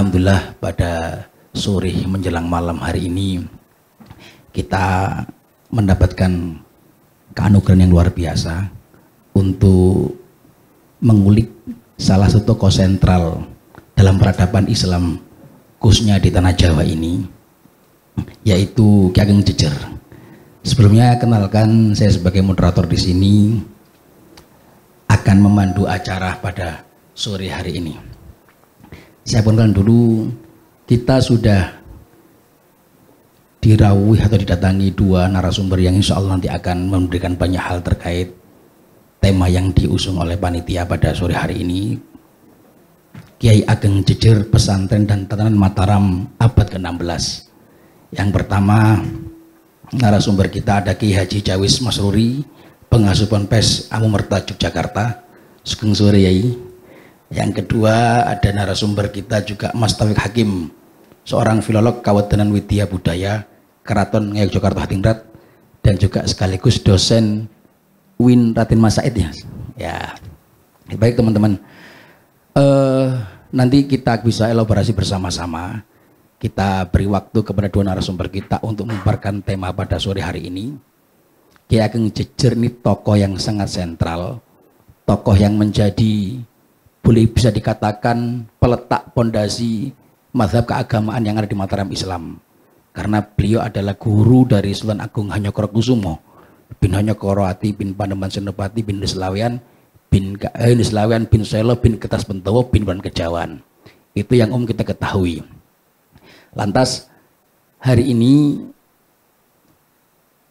Alhamdulillah pada sore menjelang malam hari ini kita mendapatkan keanugeraan yang luar biasa untuk mengulik salah satu tokoh sentral dalam peradaban Islam khususnya di tanah Jawa ini, yaitu Ki Ageng Jejer. Sebelumnya kenalkan, saya sebagai moderator di sini akan memandu acara pada sore hari ini. Saya pun dulu, kita sudah dirawuh atau didatangi dua narasumber yang insya Allah nanti akan memberikan banyak hal terkait tema yang diusung oleh panitia pada sore hari ini. Kiai Ageng Jejer, Pesantren dan Tatanan Mataram abad ke-16. Yang pertama, narasumber kita ada Kiai Haji Jawis Masruri, pengasuh Ponpes Amumerta Yogyakarta. Sugeng sore Yai. Yang kedua ada narasumber kita juga Mas Taufik Hakim, seorang filolog Kawedanan Widya Budaya Keraton Yogyakarta Hatingrat dan juga sekaligus dosen UIN Raden Mas Said ya. Baik teman-teman, nanti kita bisa elaborasi bersama-sama. Kita beri waktu kepada dua narasumber kita untuk memaparkan tema pada sore hari ini. Kiai Ageng Jejer ini tokoh yang sangat sentral, tokoh yang menjadi, boleh bisa dikatakan, peletak pondasi mazhab keagamaan yang ada di Mataram Islam. Karena beliau adalah guru dari Sultan Agung Hanyokrokusumo bin Hanyokorowati bin Panembahan Senopati bin Nislawian bin Selo bin Kertas Bentowo bin Bulan Kejawan. Itu yang kita ketahui. Lantas hari ini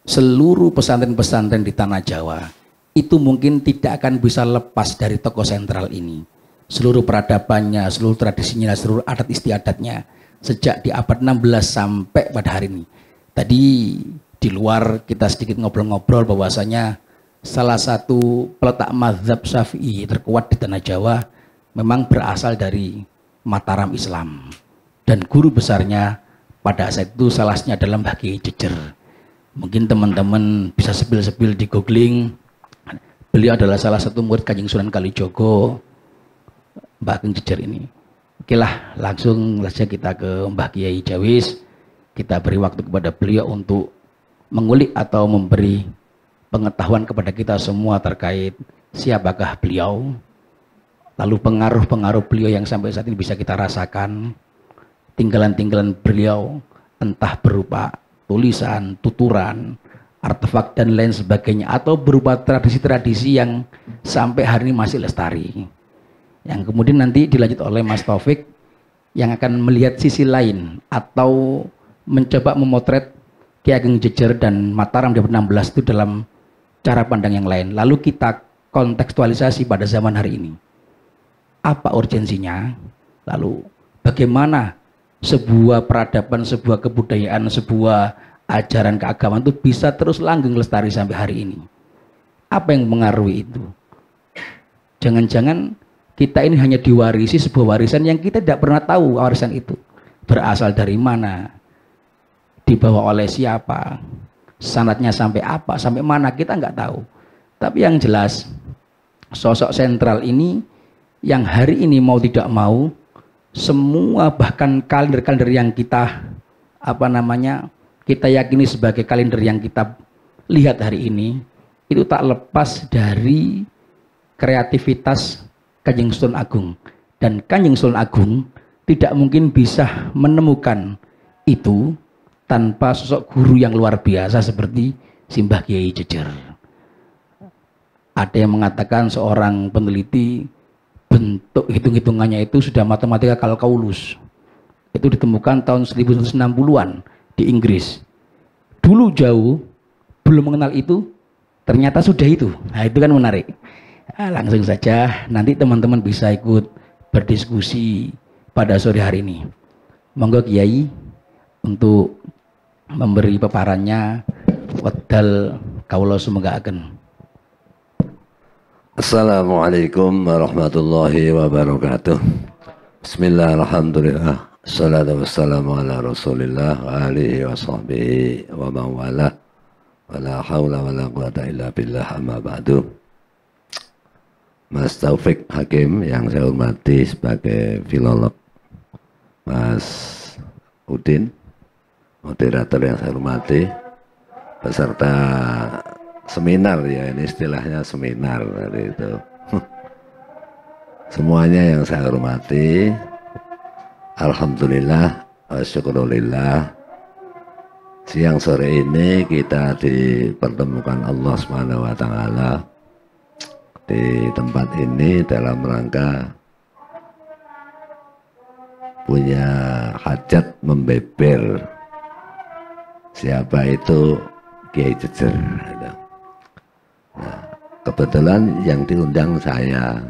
seluruh pesantren-pesantren di tanah Jawa itu mungkin tidak akan bisa lepas dari tokoh sentral ini. Seluruh peradabannya, seluruh tradisinya, seluruh adat istiadatnya sejak di abad 16 sampai pada hari ini. Tadi di luar kita sedikit ngobrol-ngobrol bahwasanya salah satu peletak mazhab Syafi'i terkuat di tanah Jawa memang berasal dari Mataram Islam. Dan guru besarnya pada saat itu salahnya adalah Mbah Kiai Jejer. Mungkin teman-teman bisa sepil-sepil di googling. Beliau adalah salah satu murid Kanjeng Sunan Kalijogo, Mbah Ageng Jejer ini. Oke lah, langsung saja kita ke Mbah Kiai Jawis. Kita beri waktu kepada beliau untuk mengulik atau memberi pengetahuan kepada kita semua terkait siapakah beliau, lalu pengaruh-pengaruh beliau yang sampai saat ini bisa kita rasakan, tinggalan-tinggalan beliau entah berupa tulisan, tuturan, artefak dan lain sebagainya, atau berupa tradisi-tradisi yang sampai hari ini masih lestari. Yang kemudian nanti dilanjut oleh Mas Taufik yang akan melihat sisi lain atau mencoba memotret Ki Ageng Jejer dan Mataram di 16 itu dalam cara pandang yang lain. Lalu kita kontekstualisasi pada zaman hari ini. Apa urgensinya? Lalu bagaimana sebuah peradaban, sebuah kebudayaan, sebuah ajaran keagamaan itu bisa terus langgeng lestari sampai hari ini? Apa yang mengaruhi itu? Jangan-jangan kita ini hanya diwarisi sebuah warisan yang kita tidak pernah tahu warisan itu berasal dari mana, dibawa oleh siapa, sanadnya sampai apa, sampai mana, kita nggak tahu. Tapi yang jelas sosok sentral ini yang hari ini mau tidak mau semua, bahkan kalender-kalender yang kita kita yakini sebagai kalender yang kita lihat hari ini itu tak lepas dari kreativitas Kanjeng Sultan Agung. Dan Kanjeng Sultan Agung tidak mungkin bisa menemukan itu tanpa sosok guru yang luar biasa seperti Simbah Kiai Jejer. Ada yang mengatakan seorang peneliti bentuk hitung-hitungannya itu sudah matematika kalkulus. Itu ditemukan tahun 1960-an di Inggris. Dulu jauh belum mengenal itu, ternyata sudah itu. Nah, itu kan menarik. Nah, langsung saja nanti teman-teman bisa ikut berdiskusi pada sore hari ini. Monggo Kiai untuk memberi paparannya. Wadal kaula sumegaaken. Assalamualaikum warahmatullahi wabarakatuh. Bismillahirrahmanirrahim. Assalatu wassalamu ala rasulillah wa alihi wa sahbihi wa mawala. Wa la hawla wa la quwata illa billah, amma ba'du. Mas Taufik Hakim yang saya hormati sebagai filolog Mas Udin, moderator yang saya hormati, peserta seminar ya, ini istilahnya seminar dari itu. Semuanya yang saya hormati, alhamdulillah, syukurulillah, siang sore ini kita dipertemukan Allah Subhanahu wa taala di tempat ini dalam rangka punya hajat membeber siapa itu Kiai Jejer. Nah, kebetulan yang diundang saya,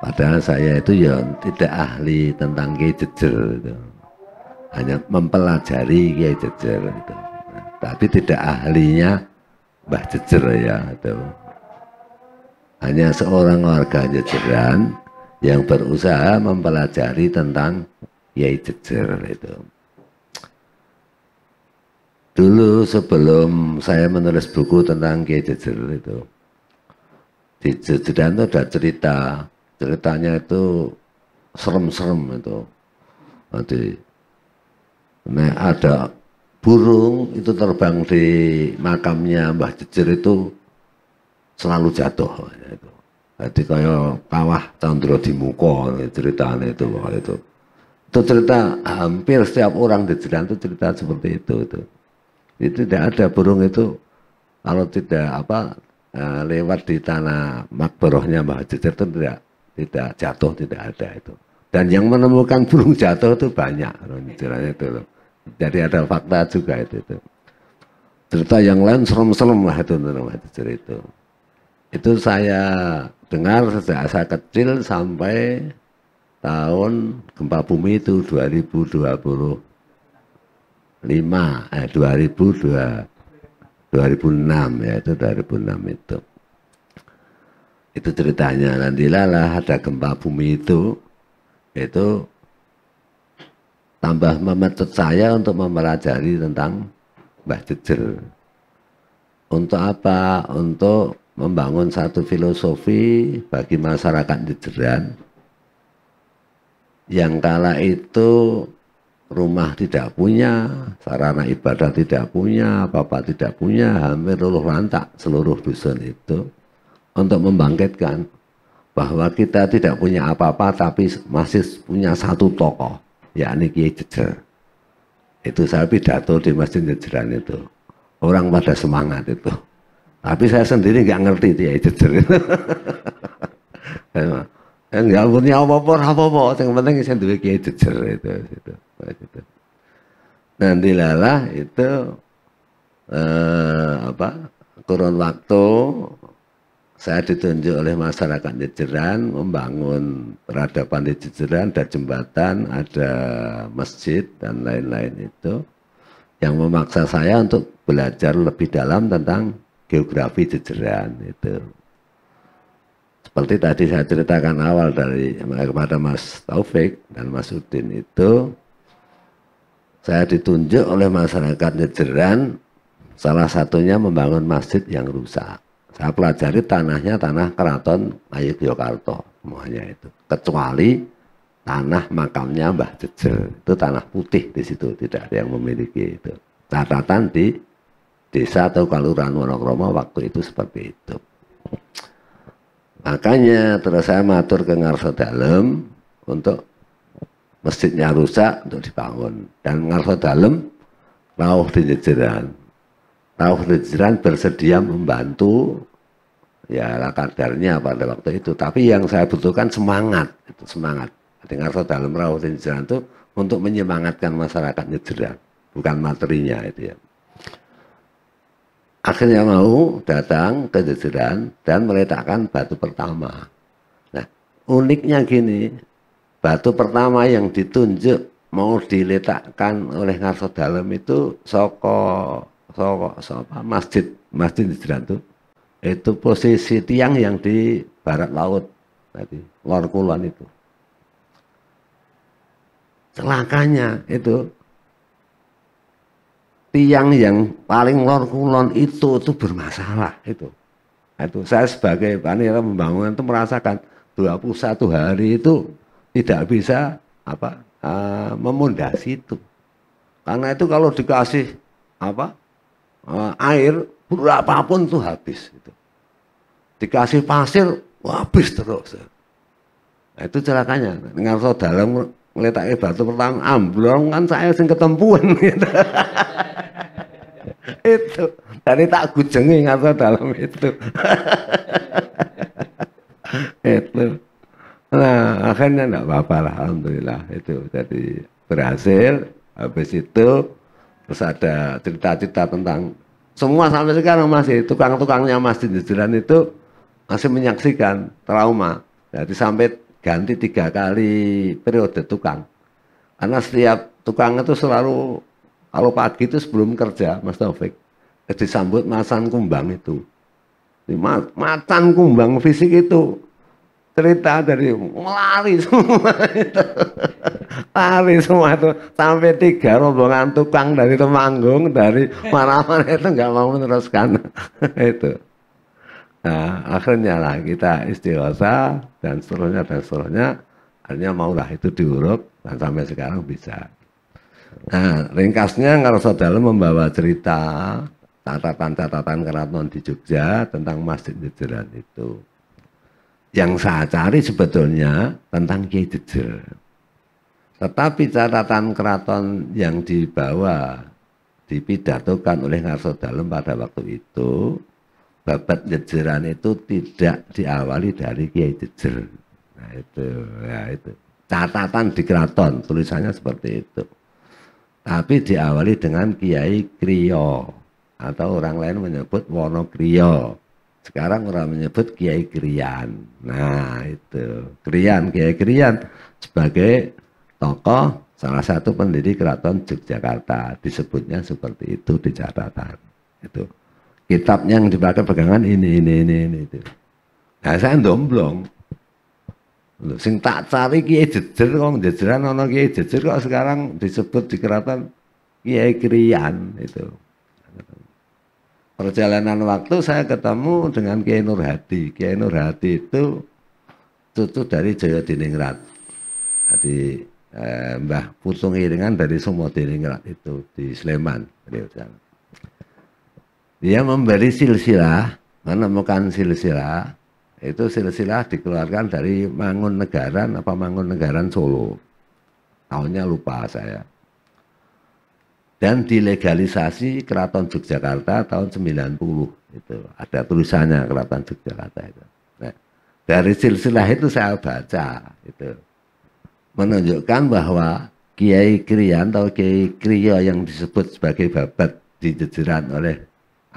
padahal saya itu ya tidak ahli tentang Kiai Jejer itu. Hanya mempelajari Kiai Jejer itu. Nah, tapi tidak ahlinya Mbah Jejer ya itu. Hanya seorang warga Jejeran yang berusaha mempelajari tentang Kiai Jejer itu. Dulu sebelum saya menulis buku tentang Kiai Jejer itu, di Jejeran itu ada ceritanya itu serem-serem itu. Nanti ada burung itu terbang di makamnya Mbah Jejer itu selalu jatuh. Itu. Jadi kayak kawah Condro di Muko ceritanya itu. Itu cerita hampir setiap orang di Jejeran itu cerita seperti itu. Itu tidak ada burung itu kalau tidak lewat di tanah makborohnya Mbah Jejer itu tidak jatuh, tidak ada itu. Dan yang menemukan burung jatuh itu banyak itu. Jadi ada fakta juga itu. Cerita yang lain serem-serem lah itu tentang Mbah Jejer itu. Itu saya dengar sejak saya kecil sampai tahun gempa bumi itu 2006 ya, itu 2006 itu. Itu ceritanya, nantilah ada gempa bumi itu tambah memecut saya untuk mempelajari tentang Mbah Jejer. Untuk apa? Untuk membangun satu filosofi bagi masyarakat Jejeran yang kala itu rumah tidak punya, sarana ibadah tidak punya, apa-apa tidak punya, hampir luluh lantak seluruh dusun itu, untuk membangkitkan bahwa kita tidak punya apa-apa tapi masih punya satu tokoh, yakni Kiai Jejer. Itu saya pidato di Masjid Jejeran itu, orang pada semangat itu. Tapi saya sendiri nggak ngerti Kiai Jejer. Nggak punya apa-apa, yang penting saya duwe Kiai Jejer itu. Nanti lala itu kurun waktu saya ditunjuk oleh masyarakat Jejeran membangun peradaban di Jejeran, ada jembatan, ada masjid dan lain-lain itu, yang memaksa saya untuk belajar lebih dalam tentang geografi Jejeran itu. Seperti tadi saya ceritakan awal kepada Mas Taufik dan Mas Udin itu, saya ditunjuk oleh masyarakat Jejeran, salah satunya membangun masjid yang rusak. Saya pelajari tanahnya tanah Keraton Ngayogyakarta semuanya itu, kecuali tanah makamnya Mbah Jejer, itu tanah putih di situ, tidak ada yang memiliki itu. Catatan di desa atau Kelurahan Wonokromo waktu itu seperti itu. Makanya terus saya matur ke Ngarso Dalem untuk masjidnya rusak untuk dibangun, dan Ngarso Dalem rawuh di Jejeran. Rawuh di Jejeran bersedia membantu ya kadarnya pada waktu itu, tapi yang saya butuhkan semangat, itu semangat. Dengan Ngarso Dalem rawuh di Jejeran itu untuk menyemangatkan masyarakat Jejeran, bukan materinya itu ya. Akhirnya mau datang ke Jejeran dan meletakkan batu pertama. Nah, uniknya gini, batu pertama yang ditunjuk mau diletakkan oleh Ngarso Dalem itu masjid Jejeran itu posisi tiang yang di barat laut tadi, lor kulon itu. Celakanya itu tiang yang paling lor kulon itu bermasalah itu. Itu saya sebagai panitia pembangunan itu merasakan 21 hari itu tidak bisa memondasi itu. Karena itu kalau dikasih apa air berapapun tuh habis. Gitu. Dikasih pasir habis terus. Nah, itu celakanya. Ngarso dalam ngeletaknya batu pertama amblong kan saya sing ketempuan gitu. Itu dari tak gujengi ngarso dalam itu. Itu. Nah akhirnya enggak apa-apa lah, alhamdulillah itu jadi berhasil. Habis itu terus ada cerita-cerita tentang semua sampai sekarang masih tukang-tukangnya masjid Jejeran itu masih menyaksikan trauma. Jadi sampai ganti 3 kali periode tukang. Karena setiap tukang itu selalu kalau pagi itu sebelum kerja Mas Taufik disambut macan kumbang itu. Macan kumbang fisik itu cerita dari lari semua itu. Lari semua itu sampai 3 rombongan tukang dari Temanggung dari mana-mana itu nggak mau meneruskan itu. Nah, akhirnya lah kita istighosa dan seterusnya akhirnya maulah itu diuruk dan sampai sekarang bisa. Nah, ringkasnya Ngarso Dalem membawa cerita catatan-catatan keraton di Jogja tentang Masjid Jejeran itu. Yang saya cari sebetulnya tentang Kiai Jejer. Tetapi catatan keraton yang dibawa dipidatokan oleh Ngarso Dalem pada waktu itu, babat Jejeran itu tidak diawali dari Kiai Jejer. Nah itu, ya itu. Catatan di keraton tulisannya seperti itu. Tapi diawali dengan Kiai Kriyo atau orang lain menyebut Wonokriyo. Sekarang orang menyebut Kiai Kriyan. Nah itu Kriyan, Kiai Kriyan sebagai tokoh salah satu pendiri keraton Yogyakarta. Disebutnya seperti itu di catatan. Itu kitabnya yang dipakai pegangan ini itu. Nah saya domblong. Sing tak cari Kiai Jejer kok Jejeran ono Kiai Jejer kok sekarang disebut di keraton Kiai Kriyan itu. Perjalanan waktu saya ketemu dengan Kiai Nur Hadi. Kiai Nur Hadi itu cucu dari Jaya Diningrat. Jadi Mbah Putung Iringan dari Sumo Diningrat itu di Sleman. Dia memberi silsilah, menemukan silsilah. Itu silsilah dikeluarkan dari Mangunagaran apa Mangunagaran Solo. Tahunnya lupa saya. Dan dilegalisasi Keraton Yogyakarta tahun 90 itu ada tulisannya Keraton Yogyakarta itu. Nah, dari silsilah itu saya baca itu menunjukkan bahwa Kiai Kriyan atau Kiai Kriyo yang disebut sebagai babat di Jejeran oleh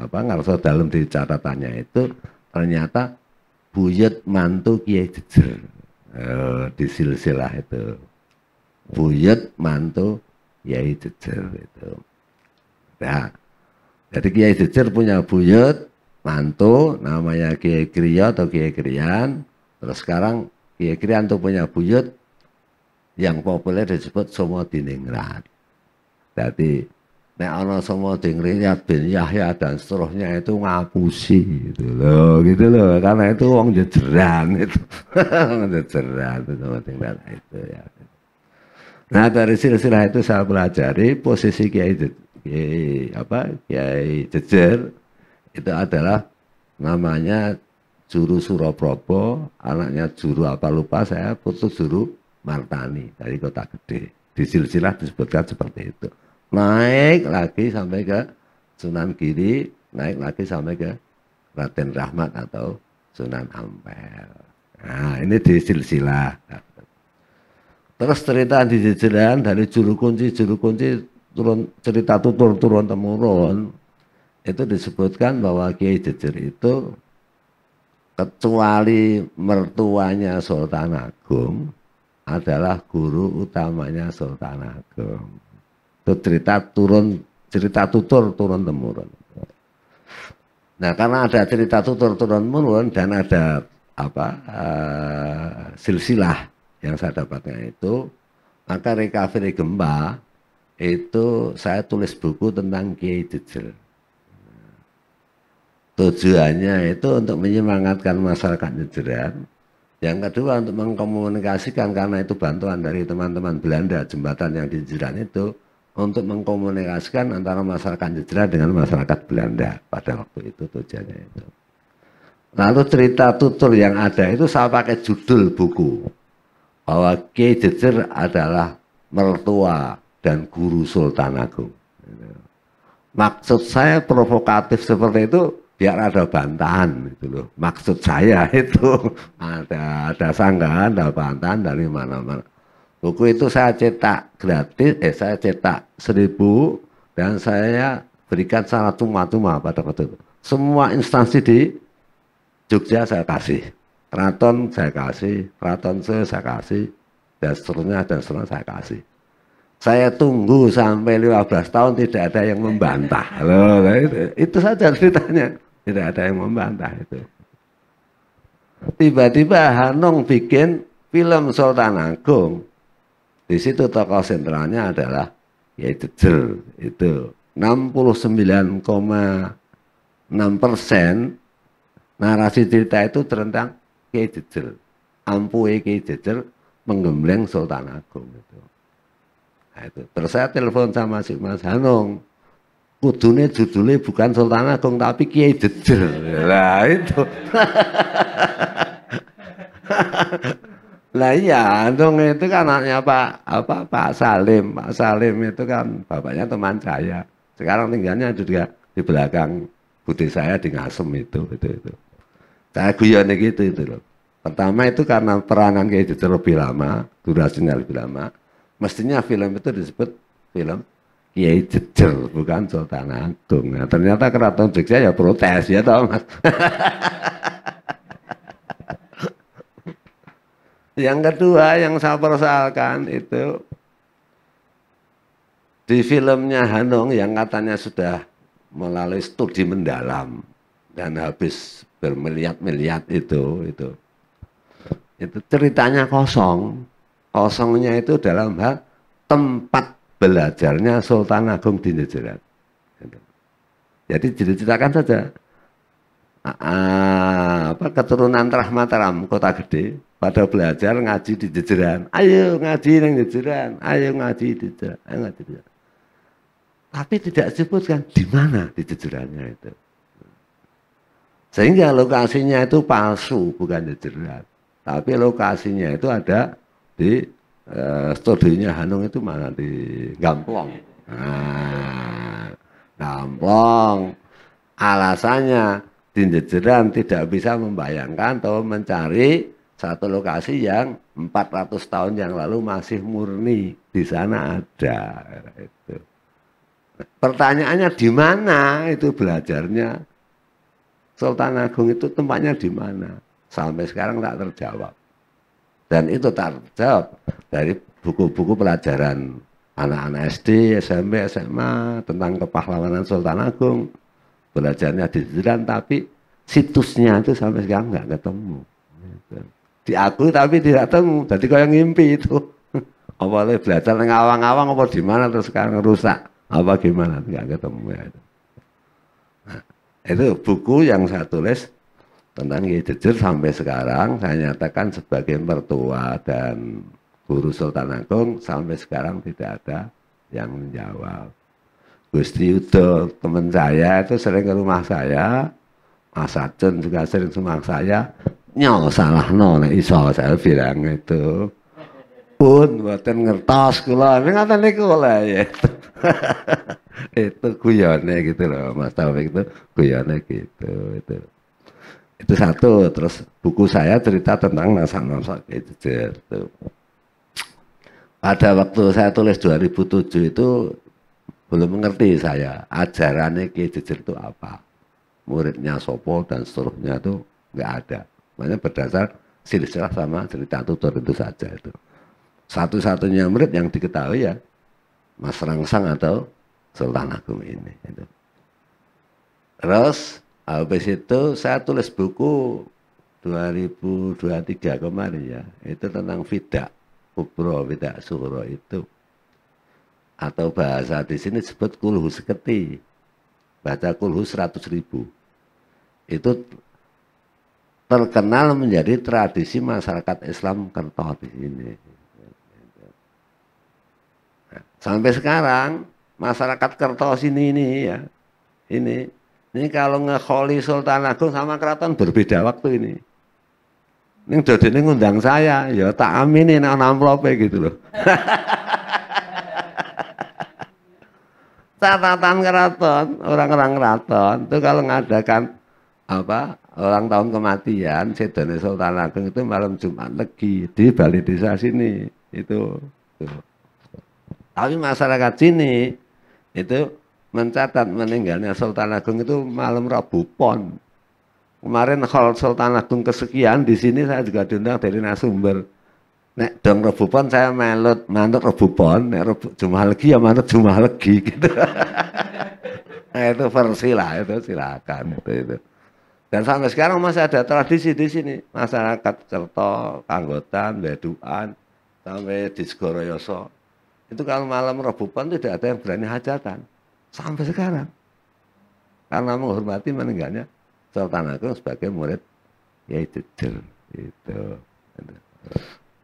Ngarso Dalem di catatannya itu ternyata buyut mantu Kiai Jejer di silsilah itu buyut mantu Kiai Jejer itu. Nah, jadi Kiai Jejer punya buyut mantu namanya Kiai Kriyo atau Kiai Kriyan. Terus sekarang Kiai Kriyan tuh punya buyut yang populer disebut Sumo Diningrat. Jadi nek ana Sumo Diningrat bin Yahya dan seterusnya itu ngapusi gitu loh. Karena itu wong Jejeran itu. Jejeran itu Sumo Diningrat itu ya. Nah dari silsilah itu saya pelajari posisi Kiai Jejer itu adalah namanya Juru Suroprobo, anaknya Juru apa lupa saya, putu Juru Martani dari Kota Gede. Di silsilah disebutkan seperti itu. Naik lagi sampai ke Sunan Giri, naik lagi sampai ke Raden Rahmat atau Sunan Ampel. Nah ini di silsilah. Terus cerita di Jejeran dari juru kunci turun cerita tutur turun temurun itu disebutkan bahwa Kiai Jejer itu kecuali mertuanya Sultan Agung adalah guru utamanya Sultan Agung. Itu cerita tutur turun temurun. Nah karena ada cerita tutur turun temurun dan ada silsilah yang saya dapatnya itu, maka recovery gempa itu saya tulis buku tentang Kiai Jejer. Tujuannya itu untuk menyemangatkan masyarakat Jejeran Yang kedua untuk mengkomunikasikan, karena itu bantuan dari teman-teman Belanda, jembatan yang di Jejeran itu, untuk mengkomunikasikan antara masyarakat Jejeran dengan masyarakat Belanda pada waktu itu tujuannya itu. Lalu cerita tutur yang ada itu saya pakai judul buku bahwa Kiai Jejer adalah mertua dan guru Sultan Agung. Maksud saya provokatif seperti itu biar ada bantahan gitu loh. Maksud saya itu ada sanggahan, ada bantahan dari mana-mana. Buku itu saya cetak gratis, saya cetak 1000 dan saya berikan secara cuma-cuma pada waktu itu. Semua instansi di Jogja saya kasih, keraton saya kasih, keraton saya kasih, dan seterusnya saya kasih. Saya tunggu sampai 15 tahun tidak ada yang membantah. Loh, itu saja ceritanya, tidak ada yang membantah itu. Tiba-tiba Hanung bikin film Sultan Agung. Di situ tokoh sentralnya adalah Kiai Jejer, itu 69,6% narasi cerita itu tentang Kiai Jejer. Ampuhe Kiai Jejer menggembleng Sultan Agung itu. Nah, itu. Terus saya telepon sama si Mas Hanung. Kudune judulnya bukan Sultan Agung tapi Kiai Jejer. Lah itu. Lah iya, Hanung itu kan anaknya Pak Salim. Pak Salim itu kan bapaknya teman saya. Sekarang tinggalnya juga di belakang budi saya di Ngasem itu. Saya guyonnya gitu itu loh. Pertama itu karena peranan Kiai Jejer lebih lama, durasinya lebih lama. Mestinya film itu disebut film Kiai Jejer, bukan Sultan Agung. Nah, ternyata Keraton Jogja ya protes ya toh Mas. Yang kedua yang saya persoalkan itu di filmnya Hanung yang katanya sudah melalui studi mendalam dan habis bermiliat-miliat itu ceritanya kosong. Kosongnya itu dalam hal tempat belajarnya Sultan Agung di Jejeran. Jadi diceritakan saja keturunan Trah Mataram kota gede pada belajar ngaji di Jejeran. Ayo ngaji di Jejeran, ayo ngaji di Jejeran, ayo ngaji di Jejeran. Tapi tidak disebutkan di mana di Jejerannya itu. Sehingga lokasinya itu palsu, bukan di Jejeran. Tapi lokasinya itu ada di studionya Hanung itu mana di Gamplong. Nah, Gamplong. Alasannya di Jejeran tidak bisa membayangkan atau mencari satu lokasi yang 400 tahun yang lalu masih murni. Di sana ada. Itu. Pertanyaannya di mana itu belajarnya? Sultan Agung itu tempatnya di mana? Sampai sekarang tak terjawab. Dan itu tak terjawab dari buku-buku pelajaran anak-anak SD, SMP, SMA tentang kepahlawanan Sultan Agung. Belajarnya di Jejeran, tapi situsnya itu sampai sekarang nggak ketemu. Diakui tapi tidak ketemu. Jadi kayak ngimpi itu. Awalnya belajar ngawang-ngawang apa di mana terus sekarang rusak. Apa gimana? Nggak ketemu ya itu. Nah, itu buku yang saya tulis tentang Kiai Jejer sampai sekarang saya nyatakan sebagai mertua dan guru Sultan Agung, sampai sekarang tidak ada yang menjawab. Gusti Yudo teman saya itu sering ke rumah saya, Mas Acun juga sering ke rumah saya, nyawa salah nek iso saya bilang itu. Pun mboten ngertos kula, ngaten niku lah ya. Itu guyone gitu loh, Mas Taufik itu guyone gitu itu. Itu satu. Terus buku saya cerita tentang nasak-nasak Jejer itu. Pada waktu saya tulis 2007 itu belum mengerti saya ajarannya Kiai Jejer itu apa, muridnya sopo dan seterusnya itu nggak ada. Makanya berdasar silsilah sama cerita tutur itu saja itu. Satu-satunya murid yang diketahui ya Mas Rangsang atau Sultan Agung ini. Itu. Terus habis itu saya tulis buku 2023 kemarin ya, itu tentang Fidak Kubro, Fidak Suro itu. Atau bahasa di sini disebut kulhu seketi. Baca kulhu 100.000. Itu terkenal menjadi tradisi masyarakat Islam Kerto di sini. Nah, sampai sekarang masyarakat Kerto sini ini ya, ini kalau ngekholi Sultan Agung sama keraton berbeda waktu ini. Ini jadi ngundang saya, ya tak aminin ana amplope gitu loh. Catatan keraton, orang-orang keraton itu kalau mengadakan apa ulang tahun kematian Sedone Sultan Agung itu malam Jumat Legi di Balai Desa sini itu. Tapi masyarakat sini itu mencatat meninggalnya Sultan Agung itu malam Rabu Pon. Kemarin hall Sultan Agung kesekian di sini saya juga diundang dari narasumber. Nek dong Rabu Pon saya manut Rabu Pon, nek Jumat Legi ya manut Jumat Legi gitu. Nah itu versi lah itu silakan itu. Dan sampai sekarang masih ada tradisi di sini masyarakat Kerto, Kanggotan, Beduan, sampai di Segoroyoso. Itu kalau malam Rabu Pon tidak ada yang berani hajatan sampai sekarang karena menghormati meninggalnya Sultan Agung sebagai murid Kyai Jejer itu.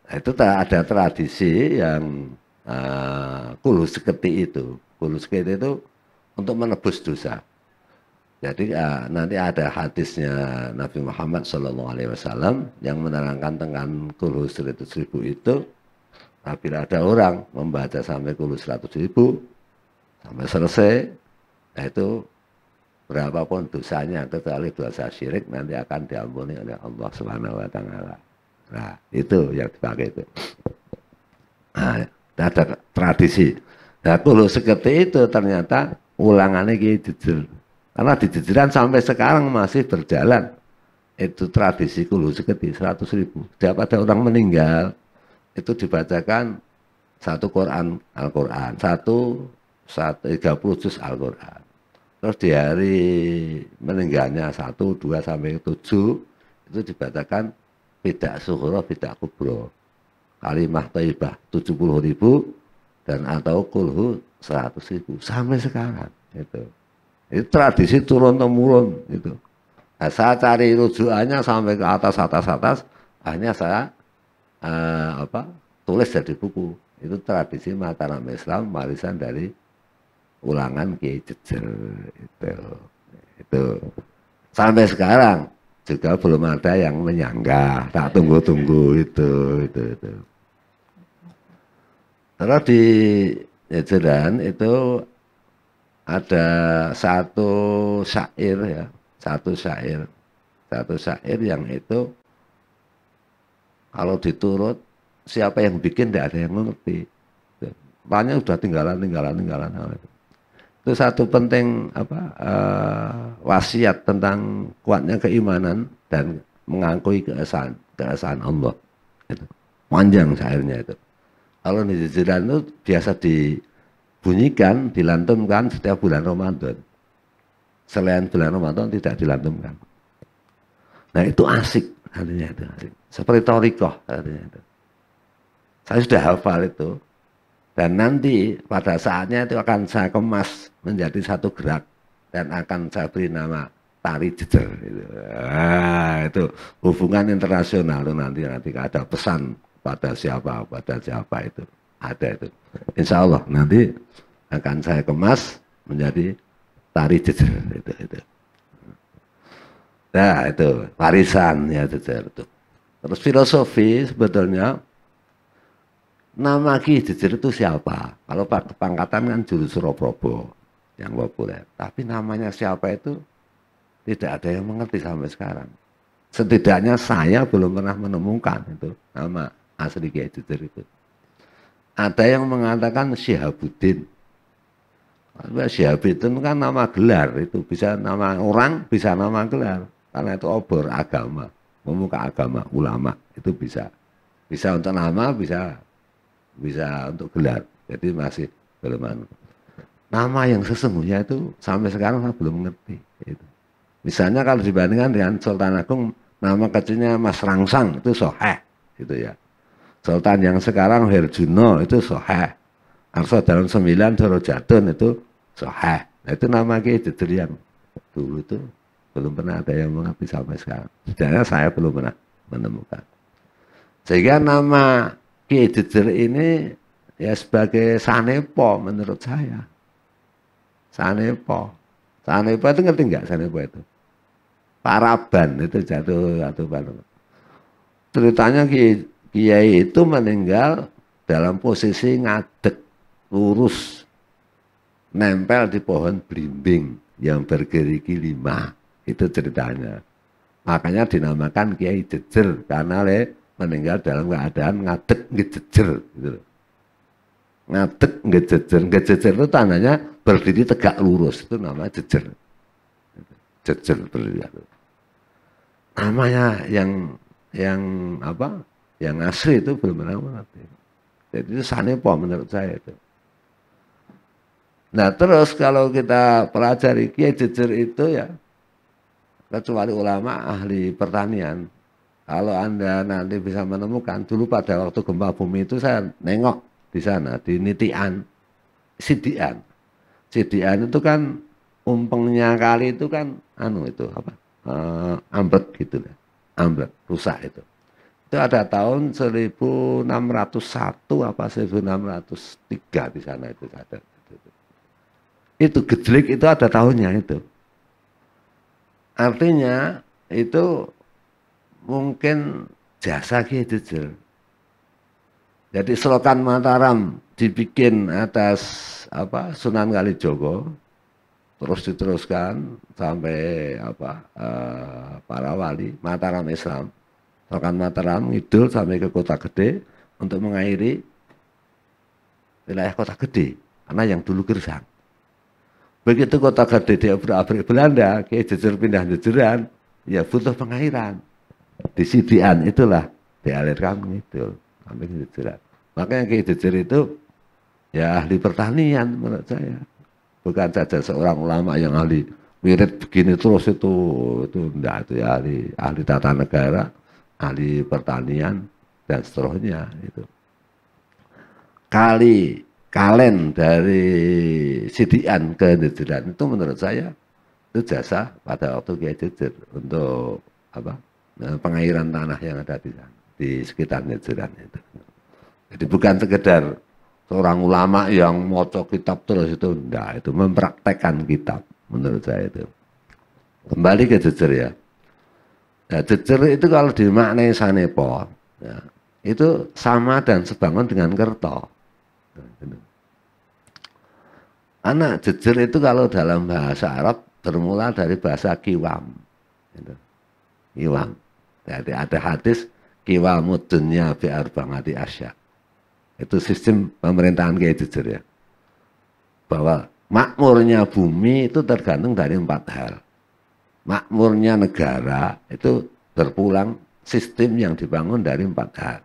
Nah, itu ada tradisi yang kulhu seketi itu. Kulhu seketi itu untuk menebus dosa. Jadi nanti ada hadisnya Nabi Muhammad SAW yang menerangkan tentang kulhu 100.000 itu. Apabila ada orang membaca sampai kulhu 100.000 sampai selesai, nah itu berapapun dosanya kecuali dosa syirik nanti akan diampuni oleh Allah Subhanahu wa taala. Nah, itu yang dipakai itu. Nah, ada tradisi. Nah, kulhu seketi itu ternyata ulangannya Kyai Jejer. Karena di Jejeran sampai sekarang masih berjalan. Itu tradisi kulhu seketi 100.000. Setiap ada orang meninggal, itu dibacakan satu Quran Al-Quran, 30 juz Al-Quran. Terus di hari meninggalnya 1, 2 sampai 7 itu dibacakan Bidak Sughra, Bidak Kubro, kalimah thayyibah 70.000 dan atau kulhu 100.000 sampai sekarang itu. Itu tradisi turun temurun itu. Nah, saya cari rujukannya sampai ke atas, akhirnya saya tulis jadi buku. Itu tradisi Mataram Islam warisan dari ulangan Kyai Jejer itu sampai sekarang juga belum ada yang menyanggah. Tak tunggu-tunggu itu. Terus di Jejeran itu ada satu syair yang itu kalau diturut siapa yang bikin tidak ada yang mengerti. Banyak udah tinggalan. Itu satu penting wasiat tentang kuatnya keimanan dan mengakui keesaan Allah. Itu. Panjang syairnya itu. Kalau di Jejeran itu biasa dibunyikan, dilantunkan setiap bulan Ramadan. Selain bulan Ramadan tidak dilantunkan. Nah itu asik artinya itu. Seperti thariqah artinya itu. Saya sudah hafal itu. Dan nanti pada saatnya itu akan saya kemas menjadi satu gerak dan akan saya beri nama tari Jejer. Nah, itu hubungan internasional itu nanti ada pesan pada siapa itu ada itu. Insya Allah nanti akan saya kemas menjadi tari Jejer itu. Nah itu warisan ya Jejer itu. Terus filosofi sebetulnya nama Ki Jejer itu siapa? Kalau pangkatan kan Juru Suroprobo yang populer. Tapi namanya siapa itu tidak ada yang mengerti sampai sekarang. Setidaknya saya belum pernah menemukan itu nama asli Ki Jejer itu. Ada yang mengatakan Syihabuddin. Syihabuddin itu kan nama gelar itu bisa nama orang, bisa nama gelar. Karena itu obor agama, pemuka agama, ulama itu bisa. Bisa untuk nama, bisa untuk gelar. Jadi masih belum. Nama yang sesungguhnya itu sampai sekarang saya belum mengerti. Gitu. Misalnya kalau dibandingkan dengan Sultan Agung, nama kecilnya Mas Rangsang itu Soheh, gitu ya. Sultan yang sekarang Herjuno itu Soheh. Arso dalam 9 Doro Jatun itu Soheh. Nah, itu nama Kyai Jejer yang dulu itu belum pernah ada yang mengerti sampai sekarang. Sebenarnya saya belum pernah menemukan. Sehingga nama Kiai Jejer ini ya sebagai sanepo menurut saya. Sanepo. Sanepo itu ngerti nggak sanepo itu? Paraban itu jatuh banget. Ceritanya Kiai itu meninggal dalam posisi ngadeg lurus nempel di pohon belimbing yang bergerigi 5. Itu ceritanya. Makanya dinamakan Kiai Jejer karena meninggal dalam keadaan ngadeg ngejejer gitu. Ngadeg ngejejer. Ngejejer itu tandanya berdiri tegak lurus, itu namanya jejer. Jejer berdiri. Namanya yang apa? Yang asli itu belum pernah mengerti. Jadi itu sanepo menurut saya itu. Nah terus kalau kita pelajari Kiai Jejer itu ya, kecuali ulama ahli pertanian, kalau Anda nanti bisa menemukan, dulu pada waktu gempa bumi itu saya nengok di sana, di Nitian, Sidian. Sidian itu kan umpengnya kali itu kan ambruk gitu ya. Ambruk, rusak itu. Itu ada tahun 1601 apa 1603 di sana itu ada. Itu gejlik itu ada tahunnya itu. Artinya itu mungkin jasa Kiai Jejer. Jadi selokan Mataram dibikin atas Sunan Kalijogo, terus diteruskan sampai para wali Mataram Islam. Selokan Mataram ngidul sampai ke Kota Gede untuk mengairi wilayah Kota Gede karena yang dulu gersang. Begitu Kota Gede diobrak-abrik Belanda, Kiai Jejer pindah Jejeran, ya butuh pengairan. Di Sidian itulah dialirkan ngidul sampai Jejeran. Makanya Kiai Jejer itu ya ahli pertanian menurut saya. Bukan saja seorang ulama yang ahli wirid begini terus itu enggak, itu ya ahli tata negara, ahli pertanian dan seterusnya itu. Kalen dari Sidian ke Jejeran itu menurut saya itu jasa pada waktu Kiai Jejer untuk pengairan tanah yang ada di sana, di sekitar Jejeran itu. Jadi bukan sekedar seorang ulama yang mocok kitab terus itu enggak, itu mempraktekkan kitab menurut saya itu. Kembali ke Jejer ya. Nah, Jejer itu kalau dimaknai sanepo ya, itu sama dan sebangun dengan kerto. Anak Jejer itu kalau dalam bahasa Arab bermula dari bahasa kiwam. Gitu. Kiwam. Jadi ada hadis kiwamud dunya bi arba'ati asya. Itu sistem pemerintahan Kiai Jejer ya. Bahwa makmurnya bumi itu tergantung dari 4 hal. Makmurnya negara itu berpulang sistem yang dibangun dari 4 hal.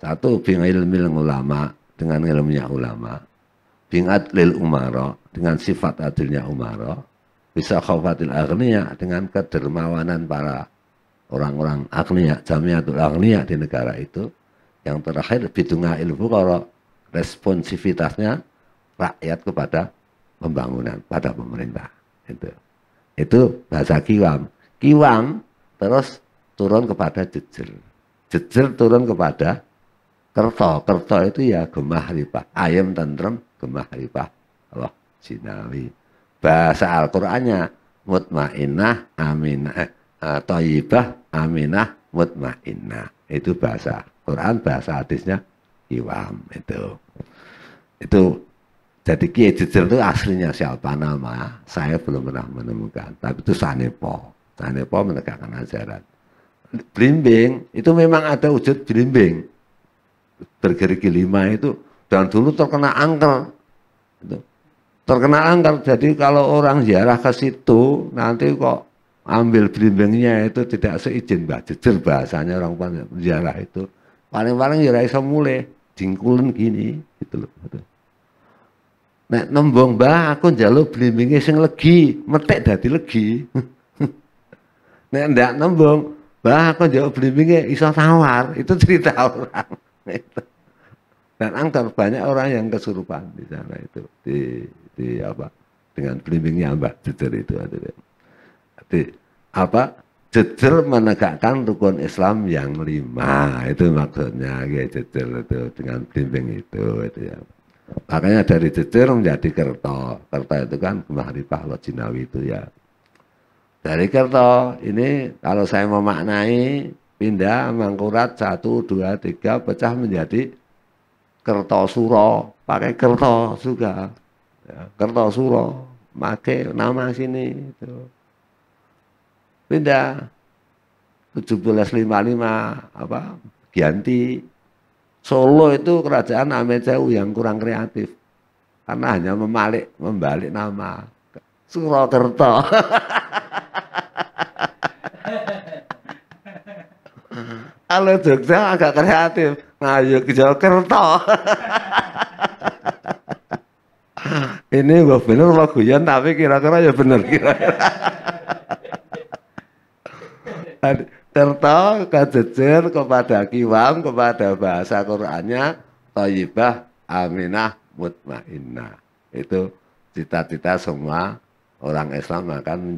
1, bingilmil ulama, dengan ilmunya ulama. Bingadlil umara, dengan sifat adilnya umara. Bisa khaufatil agniya, dengan kedermawanan para orang-orang agniya, jamiatul agniya di negara itu. Yang terakhir bidunga ilmu kalau responsivitasnya rakyat kepada pembangunan, pada pemerintah. Itu bahasa kiwam. Kiwam terus turun kepada Jejer. Jejer turun kepada kerto. Kerto itu ya gemah ripah. Ayam tentrem, gemah ripah. Allah sinawi. Bahasa Al-Qur'annya mutmainnah, aminah, thayyibah, aminah, mutmainnah. Itu bahasa Quran, bahasa hadisnya kiwam itu jadi Kiai Jejer itu aslinya siapa nama saya belum pernah menemukan, tapi itu sanepo menegakkan ajaran. Blimbing itu memang ada wujud blimbing bergerigi 5 itu, dan dulu terkena angker itu. Terkena angker, jadi kalau orang ziarah ke situ nanti kok ambil blimbingnya itu tidak seizin Mbah Jejer, bahasanya orang ziarah itu. Paling-paling ya iso mulai jingkulen gini gitu loh. Nek nembung Mbah aku njaluk blimbinge sing legi, metik dadi legi. Nek ndak nembung Mbah aku njaluk blimbinge iso tawar, itu cerita orang. Dan angker banyak orang yang kesurupan di sana itu dengan blimbingnya Mbah Jejer itu. Jadi apa Jejer menegakkan rukun Islam yang 5, itu maksudnya ya Jejer itu dengan blimbing itu ya. Makanya dari Jejer menjadi Kerto. Kerto itu kan Mahrifah Lojinawi itu ya. Dari Kerto ini kalau saya memaknai pindah mangkurat 1, 2, 3 pecah menjadi Kertosuro, pakai Kerto juga. Ya, Kertosuro, pakai nama sini itu. Pindah 1755 apa Gianti Solo itu kerajaan Amesewu yang kurang kreatif karena hanya membalik nama Surakerta. Kalau Jogja agak kreatif, ngayu ke Jokerto. Ini gue bener lo guyon tapi kira-kira ya bener kira-kira. Kerto kejejer kepada Kiwam kepada bahasa Qur'annya Thayyibah Aminah Mutmainnah. Itu cita-cita semua orang Islam akan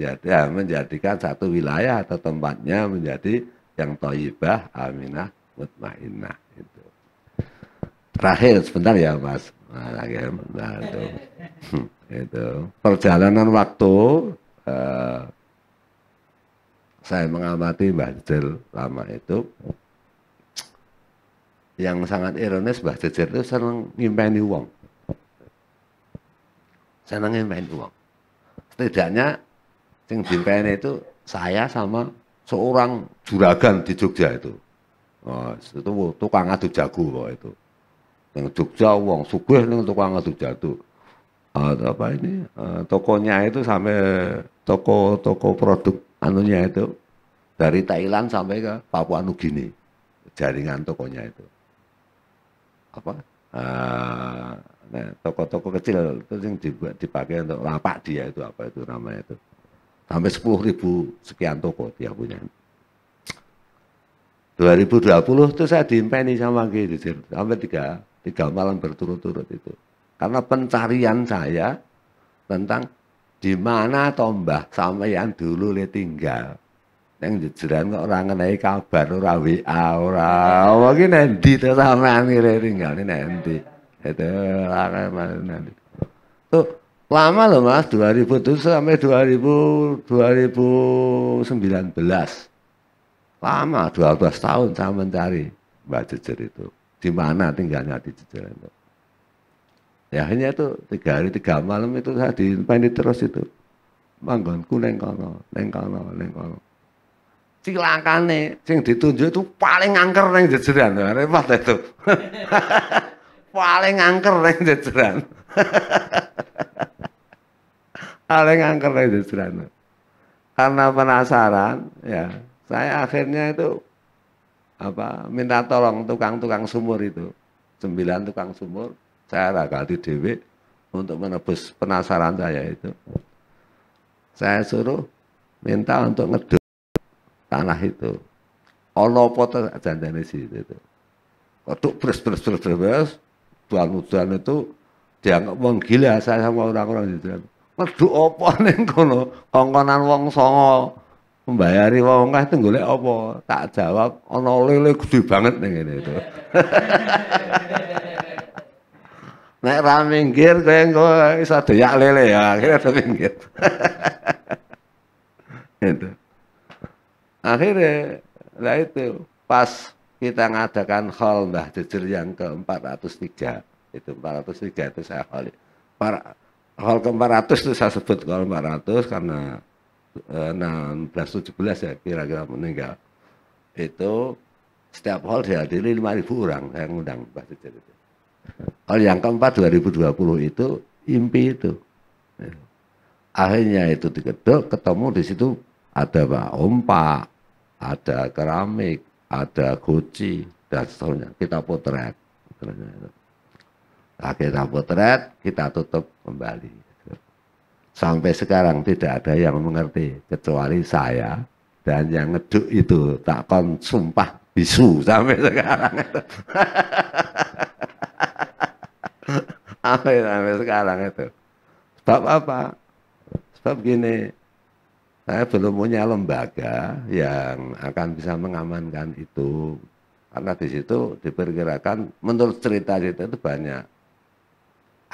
menjadikan satu wilayah atau tempatnya menjadi yang Thayyibah Aminah Mutmainnah itu. Terakhir sebentar ya Mas. Nah, itu perjalanan waktu saya mengamati Mbah Jejer lama itu, yang sangat ironis Mbah Jejer itu senang ngimpeni wong. Senang ngimpeni wong. Setidaknya yang diimpeni itu saya sama seorang juragan di Jogja itu. Oh, itu tukang adu jago kok itu. Yang Jogja wong sugih ning tukang adu jago. Apa ini? Tokonya itu sampai toko produk anunya itu dari Thailand sampai ke Papua Nugini, jaringan tokonya itu apa toko-toko kecil itu yang dipakai untuk lapak dia itu apa itu namanya itu sampai 10.000 sekian toko dia punya. 2020 itu saya diimpeni sama Jejer sampai tiga malam berturut-turut itu karena pencarian saya tentang di mana tombah sampeyan dulu le tinggal. Yang jejeran kok ora ngenai kabar, ora WA, ora apa ki nendi to sampean le tinggal nendi. Itu nanti. Tuh lama loh Mas, 2007 sampai 2019. Lama, 12 tahun saya mencari Mbak Jejer itu. Di mana tinggalnya di Jejer itu. Ya akhirnya itu 3 hari 3 malam itu saya diimpeni terus itu. Manggonku neng kono. Cilakane sing ditunjuk itu paling angker neng Jejeran. Repot itu. Paling angker neng Jejeran. Paling angker neng Jejeran. Karena penasaran, ya saya akhirnya itu minta tolong tukang-tukang sumur itu. 9 tukang sumur. Saya rakati dewe untuk menebus penasaran saya itu. Saya suruh minta untuk ngeduk tanah itu. Ono foto jandane situ itu. Koduk beres. Tuan itu dianggap wong gila saya sama orang-orang itu. Ngeduk apa ning kono? Kongkonan wong songo membayari wong itu golek apa? Tak jawab ono lele gede banget ning ngene itu. Nek ra minggir kowe iso doyak lele ya, akhirnya ada minggir. Itu. Akhirnya lah itu pas kita ngadakan hall Mbah Jejer yang ke-403. Itu 403 itu saya hall. Hall ke-400 itu saya sebut hall 400 karena 1617 ya kira-kira meninggal. Itu setiap hall dihadiri 5.000 orang saya ngundang Mbah Jejer itu. Kalau yang keempat 2020 itu impi itu. Akhirnya itu digedok, ketemu di situ ada ompak, ada keramik, ada guci dan seterusnya. Kita potret. Nah, kita potret, kita tutup kembali. Sampai sekarang tidak ada yang mengerti kecuali saya dan yang ngeduk itu takkan sumpah bisu sampai sekarang. Sampai sekarang itu. Sebab apa? Sebab gini, Saya belum punya lembaga yang akan bisa mengamankan itu. Karena di situ diperkirakan menurut cerita itu banyak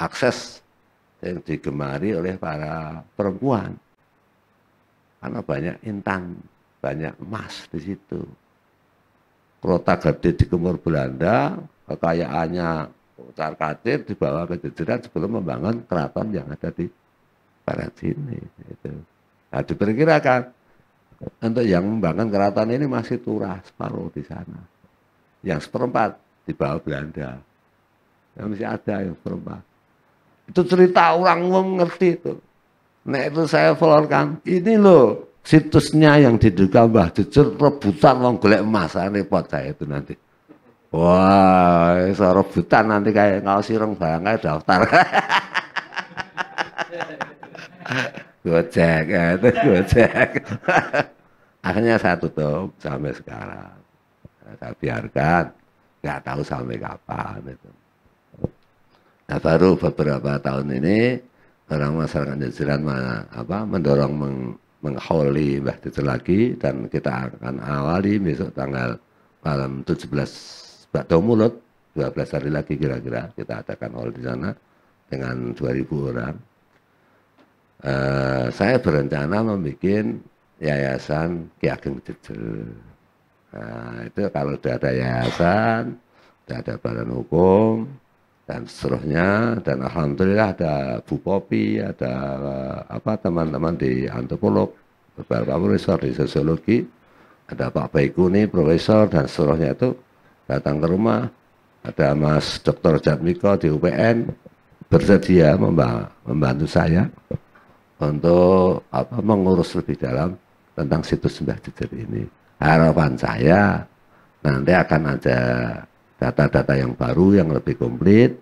akses yang digemari oleh para perempuan. Karena banyak intan, banyak emas di situ. Kota gede di Timur Belanda, kekayaannya utar-atir dibawa ke Jejeran sebelum membangun keraton yang ada di barat sini. Itu. Nah, diperkirakan untuk yang membangun keraton ini masih turah separuh di sana. Yang seperempat di bawah Belanda. Yang masih ada yang seperempat. Itu cerita orang ngerti itu. Nah itu saya followerkan. Ini loh situsnya yang diduga Mbah Jujur rebutan wong golek emas. Repot saya itu nanti. Wah, so rebutan nanti kayak ngau sireng barang kayak daftar. Gojek, ya, itu Gojek. Akhirnya saya tutup sampai sekarang. Saya biarkan, nggak tahu sampai kapan itu. Nah baru beberapa tahun ini orang masyarakat Jejeran mendorong menghauli Mbah Jujur lagi, dan kita akan awali besok tanggal malam 17 Bakdo Mulut, 12 hari lagi kira-kira kita adakan haul di sana dengan 2.000 orang. Saya berencana membuat yayasan Ki Ageng Jejer. Nah, itu kalau sudah ada yayasan, sudah ada badan hukum, dan seterusnya, dan alhamdulillah ada Bu Popi, ada teman-teman di antropolog, beberapa profesor di sosiologi, ada Pak Baikuni, profesor, dan seterusnya itu datang ke rumah, ada Mas Dr. Jatmiko di UPN, bersedia membantu saya untuk mengurus lebih dalam tentang situs Mbah Jujur ini. Harapan saya nanti akan ada data-data yang baru yang lebih komplit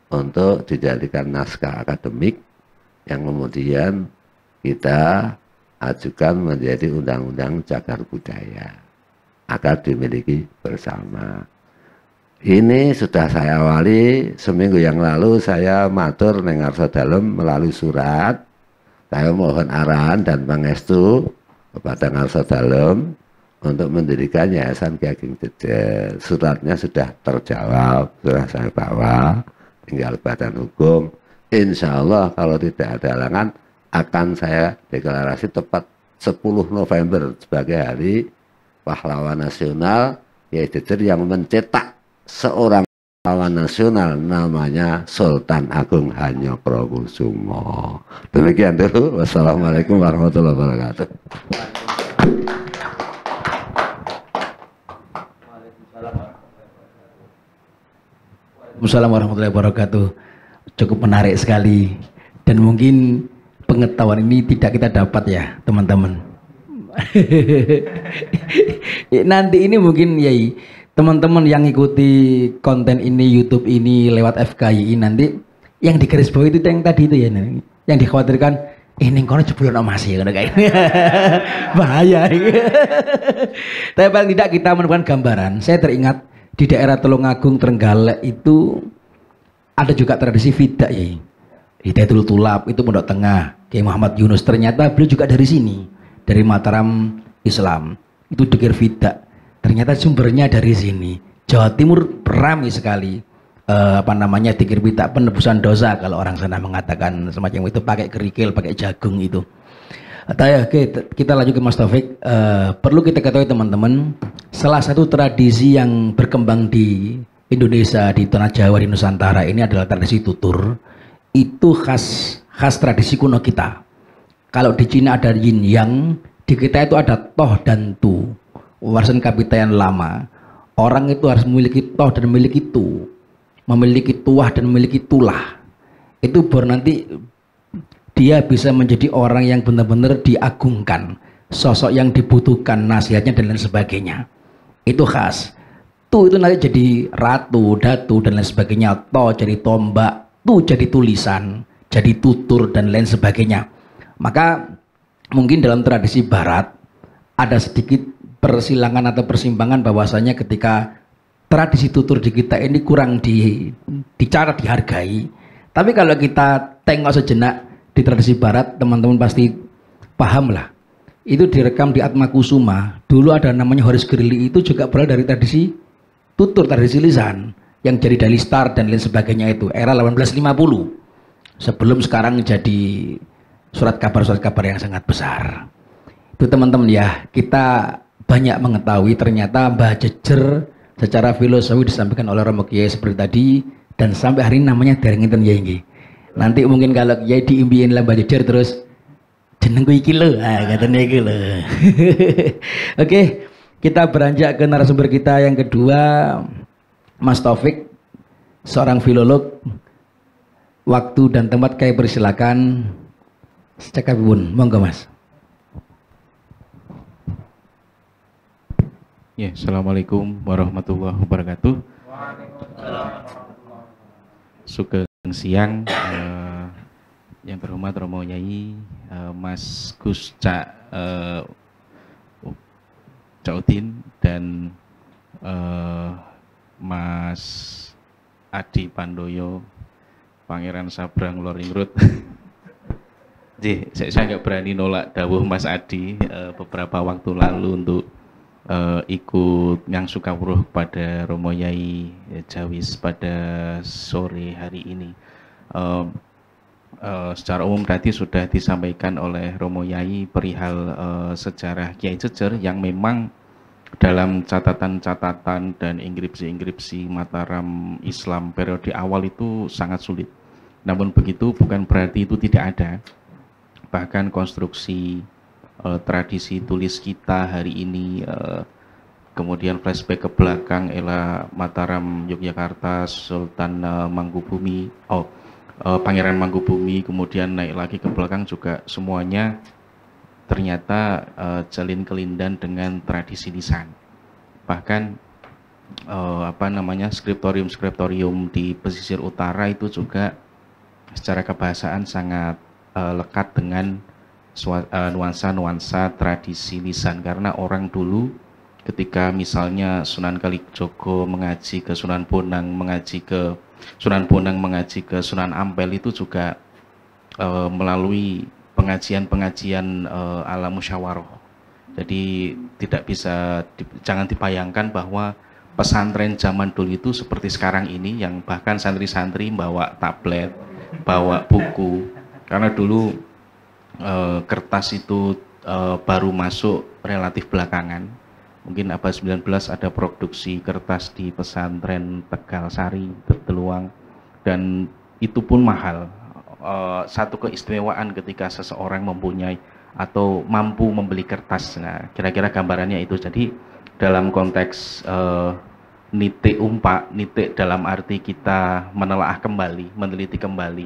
untuk dijadikan naskah akademik yang kemudian kita ajukan menjadi undang-undang cagar budaya agar dimiliki bersama. Ini sudah saya awali seminggu yang lalu. Saya matur neng Ngarsa Dalem melalui surat. Saya mohon arahan dan pangestu kepada Ngarsa Dalem untuk mendirikan Yayasan Ki Ageng Jejer. Suratnya sudah terjawab, sudah saya bawa, tinggal badan hukum. Insya Allah kalau tidak ada halangan akan saya deklarasi tepat 10 November sebagai Hari Pahlawan Nasional Ki Ageng Jejer yang mencetak seorang pahlawan nasional namanya Sultan Agung Hanyokrokusumo. Demikian dulu. Wassalamualaikum warahmatullahi wabarakatuh. Waalaikumsalam warahmatullahi wabarakatuh. Cukup menarik sekali, dan mungkin pengetahuan ini tidak kita dapat ya teman-teman. Nanti ini mungkin ya teman-teman yang ikuti konten ini, YouTube ini lewat FKI nanti yang di garis bawah itu yang tadi itu ya, yang dikhawatirkan ini kono jebul ono Mas ya kayak bahaya. Tapi paling tidak kita menemukan gambaran. Saya teringat di daerah Tulungagung Trenggalek itu ada juga tradisi fidak ya. Hidayatul Tulab itu Pondok Tengah, Kiai Muhammad Yunus, ternyata beliau juga dari sini, dari Mataram Islam. Itu dikir fidak. Ternyata sumbernya dari sini. Jawa Timur ramai sekali dikir fidak penebusan dosa, kalau orang sana mengatakan semacam itu, pakai kerikil, pakai jagung itu. Oke, kita lanjut ke Mas Taufik. Perlu kita ketahui teman-teman, salah satu tradisi yang berkembang di Indonesia, di tanah Jawa, di Nusantara ini adalah tradisi tutur. Itu khas tradisi kuno kita. Kalau di Cina ada yin yang, di kita itu ada toh dan tu. Warisan kapitayan lama. Orang itu harus memiliki toh dan memiliki tu, memiliki tuah dan memiliki tulah. Itu baru nanti dia bisa menjadi orang yang benar-benar diagungkan, sosok yang dibutuhkan, nasihatnya dan lain sebagainya. Itu khas. Tu itu nanti jadi ratu, datu dan lain sebagainya. To jadi tombak, tu jadi tulisan, jadi tutur dan lain sebagainya. Maka mungkin dalam tradisi barat ada sedikit persilangan atau persimpangan bahwasanya ketika tradisi tutur di kita ini kurang dicara, dihargai. Tapi kalau kita tengok sejenak di tradisi barat, teman-teman pasti paham lah. itu direkam di Atmakusuma. Dulu ada namanya Horace Greeley, itu juga berasal dari tradisi tutur, tradisi lisan yang jadi Daily Star dan lain sebagainya, itu era 1850 sebelum sekarang jadi surat kabar yang sangat besar. Itu teman-teman ya, kita banyak mengetahui ternyata Mbah Jejer secara filosofi disampaikan oleh Romo Kiai seperti tadi, dan sampai hari ini namanya dereng ngenten ya nggih. Nanti mungkin kalau Kiai diimpiin lah Mbah Jejer terus jenengku iki lho, katanya iki lho. Oke, kita beranjak ke narasumber kita yang kedua, Mas Taufik, seorang filolog. Waktu dan tempat Kiai persilakan. Cekapipun, monggo Mas. Ya, assalamualaikum warahmatullahi wabarakatuh. Sugeng siang. Yang terhormat Romo Yai, Mas Gus Cak Udin dan Mas Adi Pandoyo, Pangeran Sabrang Loringrut. Saya nggak berani nolak dawuh Mas Adi beberapa waktu lalu untuk ikut ngangsu kawruh pada Romo Yai Jawis pada sore hari ini. Secara umum tadi sudah disampaikan oleh Romo Yai perihal sejarah Kiai Jejer yang memang dalam catatan-catatan dan inskripsi-inskripsi Mataram Islam periode awal itu sangat sulit. Namun begitu bukan berarti itu tidak ada. Bahkan konstruksi tradisi tulis kita hari ini, kemudian flashback ke belakang era Mataram Yogyakarta, Sultan Mangkubumi, Pangeran Mangkubumi, kemudian naik lagi ke belakang juga semuanya ternyata jalin kelindan dengan tradisi lisan. Bahkan skriptorium di pesisir utara itu juga secara kebahasaan sangat lekat dengan nuansa-nuansa tradisi lisan, karena orang dulu ketika misalnya Sunan Kalijogo mengaji ke Sunan Bonang, mengaji ke Sunan Ampel itu juga melalui pengajian-pengajian ala musyawarah. Jadi tidak bisa jangan dibayangkan bahwa pesantren zaman dulu itu seperti sekarang ini, yang bahkan santri-santri bawa tablet, bawa buku, karena dulu kertas itu baru masuk relatif belakangan. Mungkin abad 19 ada produksi kertas di pesantren Tegal Sari, Teteluang, dan itu pun mahal. Satu keistimewaan ketika seseorang mempunyai atau mampu membeli kertas. Nah, kira-kira gambarannya itu. Jadi dalam konteks nitik umpak, nitik dalam arti kita menelaah kembali, meneliti kembali,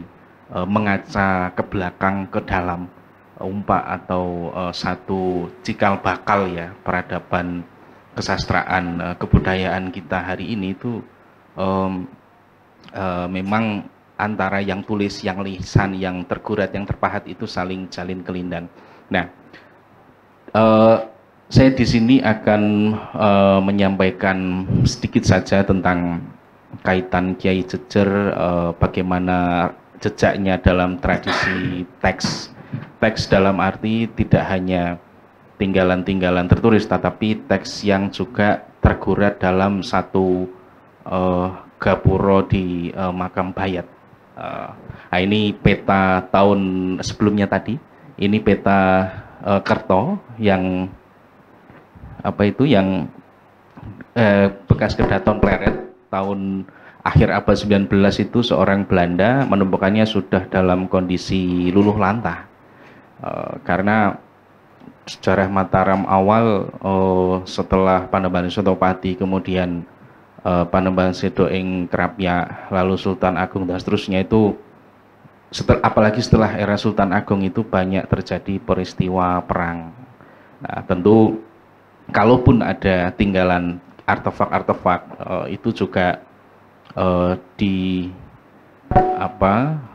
mengaca ke belakang, ke dalam umpak atau satu cikal bakal ya peradaban, kesastraan, kebudayaan kita hari ini itu memang antara yang tulis, yang lisan, yang tergurat, yang terpahat itu saling jalin kelindan. Nah, saya di sini akan menyampaikan sedikit saja tentang kaitan Kiai Jejer, bagaimana jejaknya dalam tradisi teks. Teks dalam arti tidak hanya tinggalan-tinggalan tertulis, tetapi teks yang juga tergurat dalam satu gapuro di makam bayat. Nah, ini peta tahun sebelumnya tadi. Ini peta Kerto yang yang bekas Kedaton Pleret tahun akhir abad 19 itu seorang Belanda menemukannya sudah dalam kondisi luluh lantah. Karena sejarah Mataram awal setelah Panembahan Sotopati, kemudian Panembahan Sedo ing Krapyak, lalu Sultan Agung dan seterusnya itu, apalagi setelah era Sultan Agung itu banyak terjadi peristiwa perang. Nah, tentu kalaupun ada tinggalan artefak-artefak itu juga di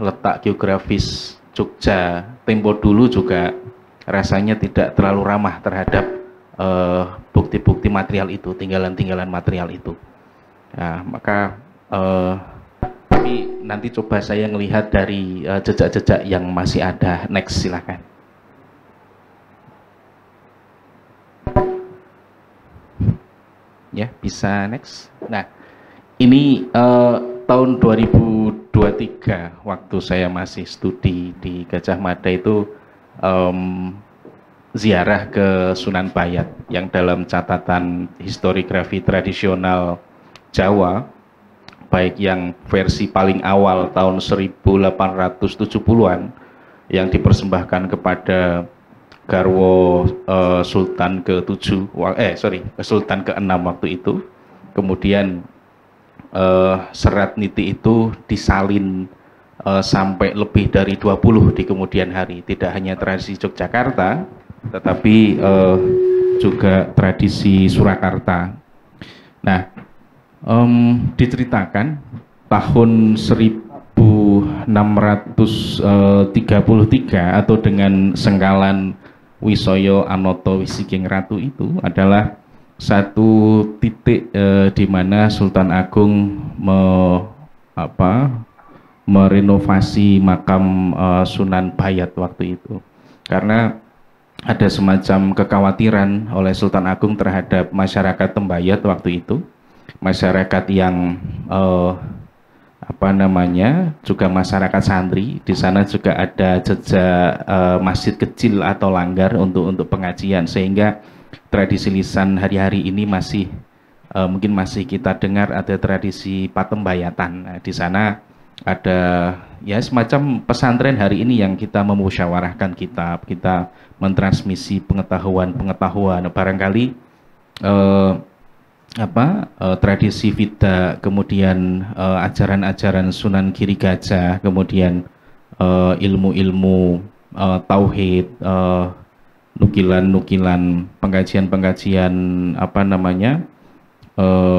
letak geografis Jogja tempo dulu juga rasanya tidak terlalu ramah terhadap bukti-bukti material itu, tinggalan-tinggalan material itu. Nah, maka tapi nanti coba saya melihat dari jejak-jejak yang masih ada. Next, silakan. Ya, bisa next. Nah, ini tahun 2023 waktu saya masih studi di Gajah Mada itu ziarah ke Sunan Bayat yang dalam catatan historiografi tradisional Jawa, baik yang versi paling awal tahun 1870-an yang dipersembahkan kepada Garwo Sultan ke-7 Sultan ke-6 waktu itu. Kemudian serat niti itu disalin sampai lebih dari 20 di kemudian hari. Tidak hanya tradisi Yogyakarta, tetapi juga tradisi Surakarta. Nah, diceritakan tahun 1633 atau dengan sengkalan Wisoyo Anoto Wisigeng Ratu itu adalah satu titik di mana Sultan Agung merenovasi makam Sunan Bayat waktu itu, karena ada semacam kekhawatiran oleh Sultan Agung terhadap masyarakat Tembayat waktu itu, masyarakat yang juga masyarakat santri. Di sana juga ada jejak masjid kecil atau langgar untuk pengajian, sehingga tradisi lisan hari-hari ini masih mungkin masih kita dengar ada tradisi patembayatan. Nah, di sana ada ya semacam pesantren hari ini yang kita memusyawarahkan kitab, kita mentransmisi pengetahuan barangkali tradisi Vida, kemudian ajaran-ajaran Sunan Giri Gajah, kemudian ilmu-ilmu tauhid, nukilan-nukilan pengajian-pengajian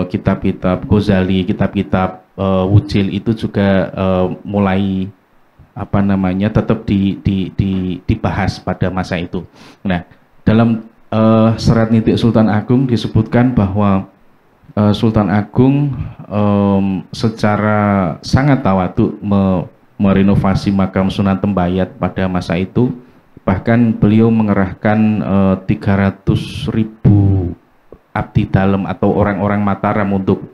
kitab-kitab Ghazali, kitab-kitab Wujil itu juga mulai tetap dibahas pada masa itu. Nah, dalam serat nitik Sultan Agung disebutkan bahwa Sultan Agung secara sangat tawadhu merenovasi makam Sunan Tembayat pada masa itu. Bahkan beliau mengerahkan 300.000 abdi dalam atau orang-orang Mataram untuk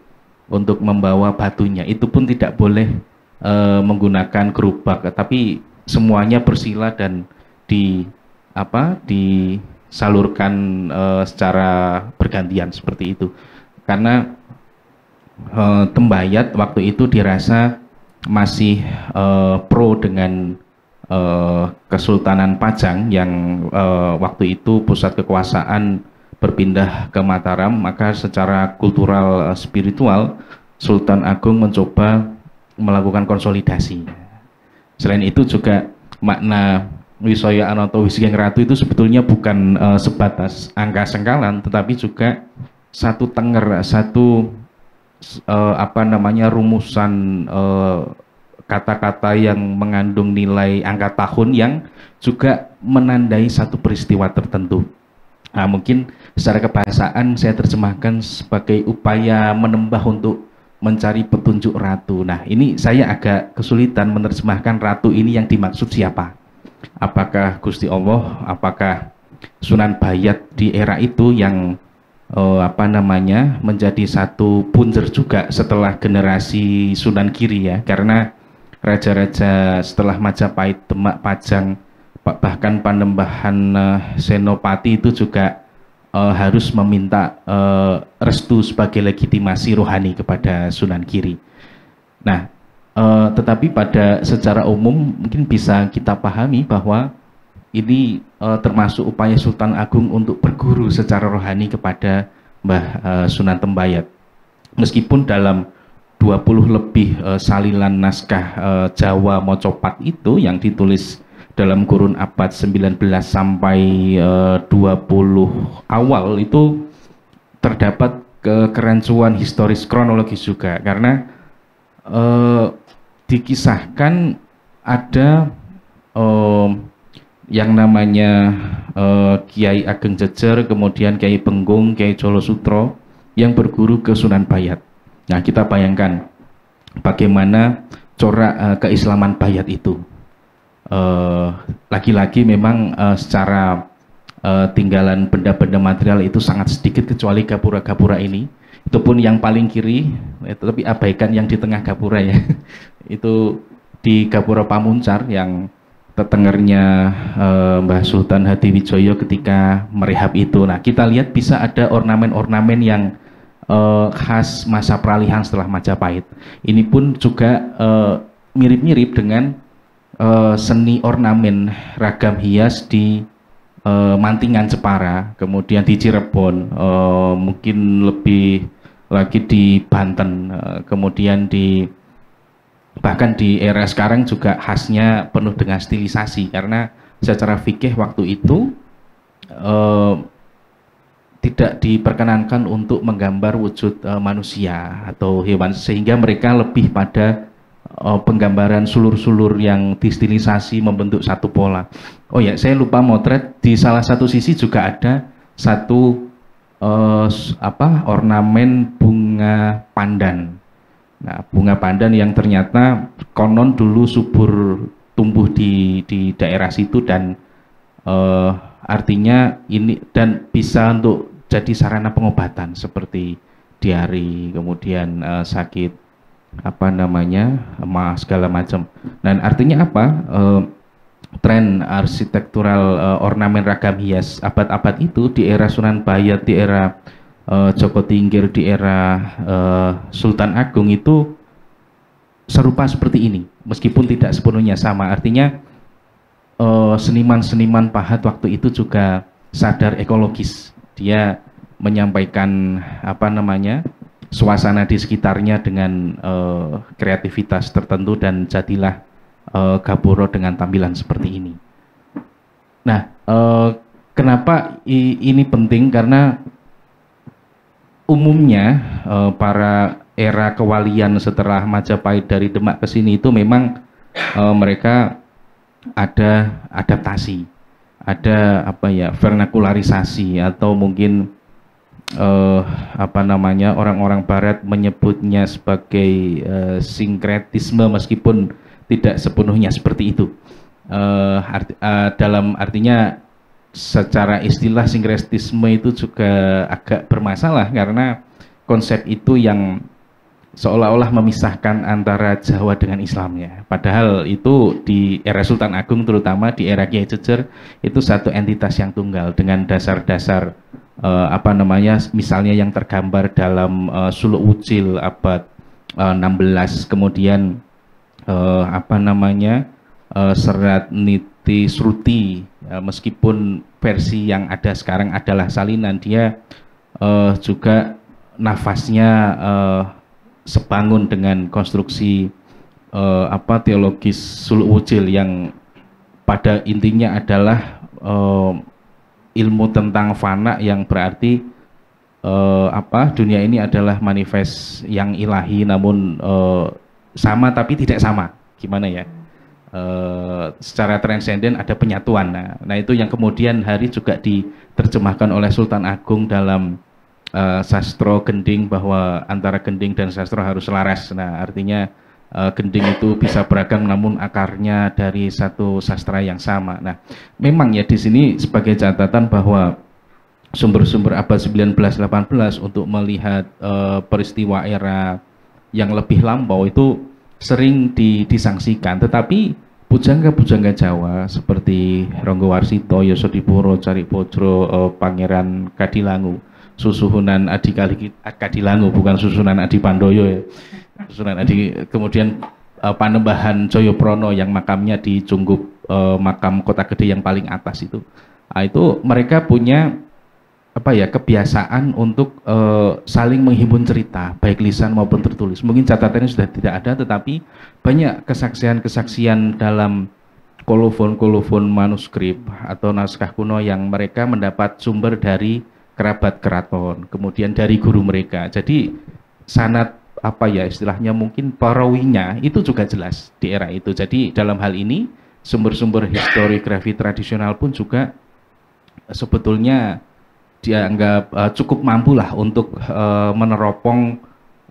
membawa batunya. Itu pun tidak boleh menggunakan gerobak, tapi semuanya bersila dan disalurkan secara bergantian seperti itu. Karena Tembayat waktu itu dirasa masih pro dengan Kesultanan Pajang yang waktu itu pusat kekuasaan berpindah ke Mataram, maka secara kultural spiritual Sultan Agung mencoba melakukan konsolidasi. Selain itu juga makna Wisoyo Anoto Wisigeng Ratu itu sebetulnya bukan sebatas angka sengkalan, tetapi juga satu tenger, satu rumusan kata-kata yang mengandung nilai angka tahun yang juga menandai satu peristiwa tertentu. Nah, mungkin secara kebahasaan saya terjemahkan sebagai upaya menembah untuk mencari petunjuk ratu. Nah, ini saya agak kesulitan menerjemahkan ratu ini yang dimaksud siapa. Apakah Gusti Allah, apakah Sunan Bayat di era itu yang menjadi satu punjer juga setelah generasi Sunan Giri ya, karena raja-raja setelah Majapahit, Demak, Pajang, bahkan Panembahan, Senopati itu juga harus meminta restu sebagai legitimasi rohani kepada Sunan Giri. Nah, tetapi pada secara umum mungkin bisa kita pahami bahwa ini termasuk upaya Sultan Agung untuk berguru secara rohani kepada Mbah Sunan Tembayat. Meskipun dalam 20 lebih salilan naskah Jawa Mocopat itu yang ditulis dalam kurun abad 19 sampai 20 awal itu terdapat kerancuan historis kronologis juga, karena dikisahkan ada yang namanya Kiai Ageng Jejer, kemudian Kiai Penggung, Kiai Jolo Sutro yang berguru ke Sunan Bayat. Nah, kita bayangkan bagaimana corak keislaman Bayat itu. Lagi-lagi memang secara tinggalan benda-benda material itu sangat sedikit, kecuali gapura-gapura ini Itu pun yang paling kiri, tapi abaikan yang di tengah gapura ya. Itu di Gapura Pamuncar yang tetengernya Mbah Sultan Hadiwijoyo ketika merehab itu. Nah, kita lihat bisa ada ornamen-ornamen yang khas masa peralihan setelah Majapahit. Ini pun juga mirip-mirip dengan seni ornamen ragam hias di Mantingan Jepara, kemudian di Cirebon, mungkin lebih lagi di Banten, kemudian bahkan di era sekarang juga khasnya penuh dengan stilisasi, karena secara fikih waktu itu tidak diperkenankan untuk menggambar wujud manusia atau hewan, sehingga mereka lebih pada penggambaran sulur-sulur yang distilisasi membentuk satu pola. Oh ya, saya lupa motret, di salah satu sisi juga ada satu ornamen bunga pandan. Nah, bunga pandan yang ternyata konon dulu subur tumbuh di daerah situ, dan artinya ini dan bisa untuk jadi sarana pengobatan seperti diare, kemudian sakit segala macam. Dan artinya apa? Tren arsitektural ornamen ragam hias abad-abad itu di era Sunan Bayat, di era Joko Tingkir, di era Sultan Agung itu serupa seperti ini, meskipun tidak sepenuhnya sama. Artinya seniman-seniman pahat waktu itu juga sadar ekologis. Dia menyampaikan suasana di sekitarnya dengan kreativitas tertentu, dan jadilah Gapura dengan tampilan seperti ini. Nah, kenapa ini penting? Karena umumnya para era kewalian setelah Majapahit dari Demak ke sini itu memang mereka ada adaptasi, ada vernakularisasi, atau mungkin orang-orang Barat menyebutnya sebagai sinkretisme, meskipun tidak sepenuhnya seperti itu. Dalam artinya secara istilah sinkretisme itu juga agak bermasalah, karena konsep itu yang seolah-olah memisahkan antara Jawa dengan Islamnya. Padahal itu di era Sultan Agung, terutama di era Kiai Jejer, itu satu entitas yang tunggal dengan dasar-dasar misalnya yang tergambar dalam Suluk Wucil abad 16, kemudian Serat Niti Sruti, meskipun versi yang ada sekarang adalah salinan, dia juga nafasnya sebangun dengan konstruksi teologis Suluk Wucil yang pada intinya adalah ilmu tentang fana, yang berarti dunia ini adalah manifest yang ilahi, namun sama tapi tidak sama. Gimana ya? Secara transenden ada penyatuan. Nah, itu yang kemudian hari juga diterjemahkan oleh Sultan Agung dalam sastro gending, bahwa antara gending dan sastro harus selaras. Nah, artinya gending itu bisa beragam namun akarnya dari satu sastra yang sama. Nah, memang ya di sini sebagai catatan bahwa sumber-sumber abad 19-18 untuk melihat peristiwa era yang lebih lampau itu sering disangsikan, tetapi pujangga-pujangga Jawa seperti Ronggo Warsito, Yosodipuro, Caripodro, Pangeran Kadilangu, Susuhunan Adi Kadilangu, bukan Susunan Adi Pandoyo ya. Susunan Adi, kemudian Panembahan Joyoprono yang makamnya di Cunggup, makam Kota Gede yang paling atas itu. Nah, itu mereka punya kebiasaan untuk saling menghimpun cerita, baik lisan maupun tertulis. Mungkin catatannya sudah tidak ada, tetapi banyak kesaksian-kesaksian dalam kolofon-kolofon manuskrip atau naskah kuno yang mereka mendapat sumber dari kerabat keraton, kemudian dari guru mereka. Jadi sanad istilahnya mungkin perawinya itu juga jelas di era itu. Jadi dalam hal ini sumber-sumber historiografi tradisional pun juga sebetulnya dianggap cukup mampu lah untuk meneropong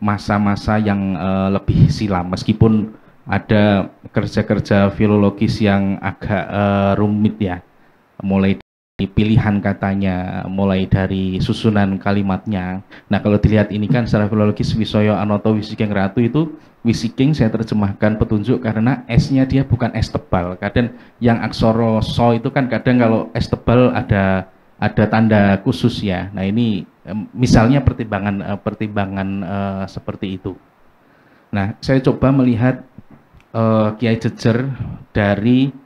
masa-masa yang lebih silam, meskipun ada kerja-kerja filologis yang agak rumit ya, mulai pilihan katanya, mulai dari susunan kalimatnya. Nah, kalau dilihat ini kan secara filologis Wisaya Anoto Wisiking Ratu itu, Wisiking saya terjemahkan petunjuk karena S-nya dia bukan S tebal. Kadang yang aksara so itu kan kadang kalau S tebal ada tanda khusus ya. Nah, ini misalnya pertimbangan seperti itu. Nah, saya coba melihat Kiai Jejer dari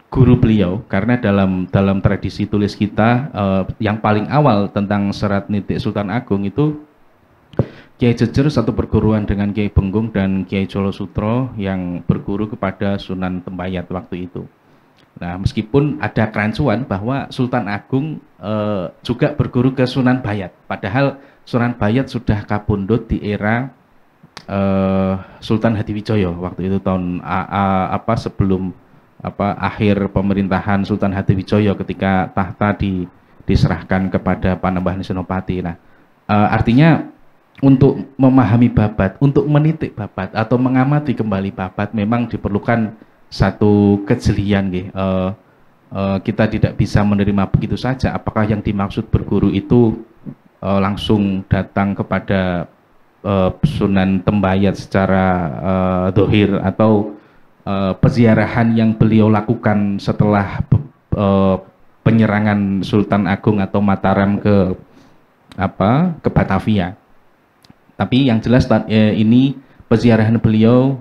guru beliau, karena dalam tradisi tulis kita yang paling awal tentang serat nitik Sultan Agung itu Kiai Jejer satu perguruan dengan Kiai Benggung dan Kiai Jolo Sutro yang berguru kepada Sunan Tembayat waktu itu. Nah, meskipun ada kerancuan bahwa Sultan Agung juga berguru ke Sunan Bayat, padahal Sunan Bayat sudah kapundhut di era Sultan Hadiwijaya waktu itu tahun sebelum akhir pemerintahan Sultan Hadiwijaya ketika tahta diserahkan kepada Panembahan Senopati. Nah, artinya untuk memahami Babat, untuk menitik Babat atau mengamati kembali Babat memang diperlukan satu kejelian, kita tidak bisa menerima begitu saja. Apakah yang dimaksud berguru itu langsung datang kepada Sunan Tembayat secara dohir, atau peziarahan yang beliau lakukan setelah penyerangan Sultan Agung atau Mataram ke Batavia. Tapi yang jelas ini peziarahan beliau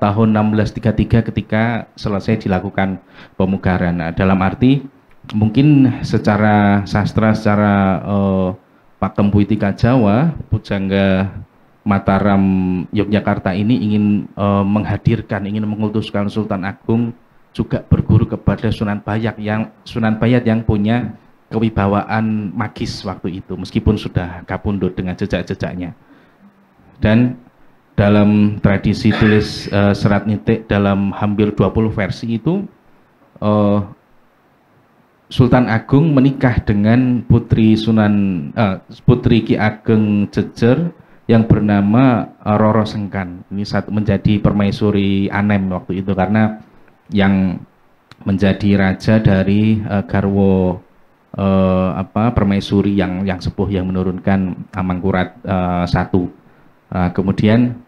tahun 1633 ketika selesai dilakukan pemugaran. Nah, dalam arti mungkin secara sastra, secara pakem puitika Jawa, Pujangga Mataram Yogyakarta ini ingin menghadirkan, ingin mengutuskan Sultan Agung juga berguru kepada Sunan Bayat yang punya kewibawaan magis waktu itu, meskipun sudah kapundhut dengan jejak-jejaknya. Dan dalam tradisi tulis serat nitik dalam hampir 20 versi itu, Sultan Agung menikah dengan putri Ki Ageng Jejer yang bernama Roro Sengkan. Ini menjadi permaisuri Anem waktu itu, karena yang menjadi raja dari garwo permaisuri yang sepuh yang menurunkan Amangkurat I. Kemudian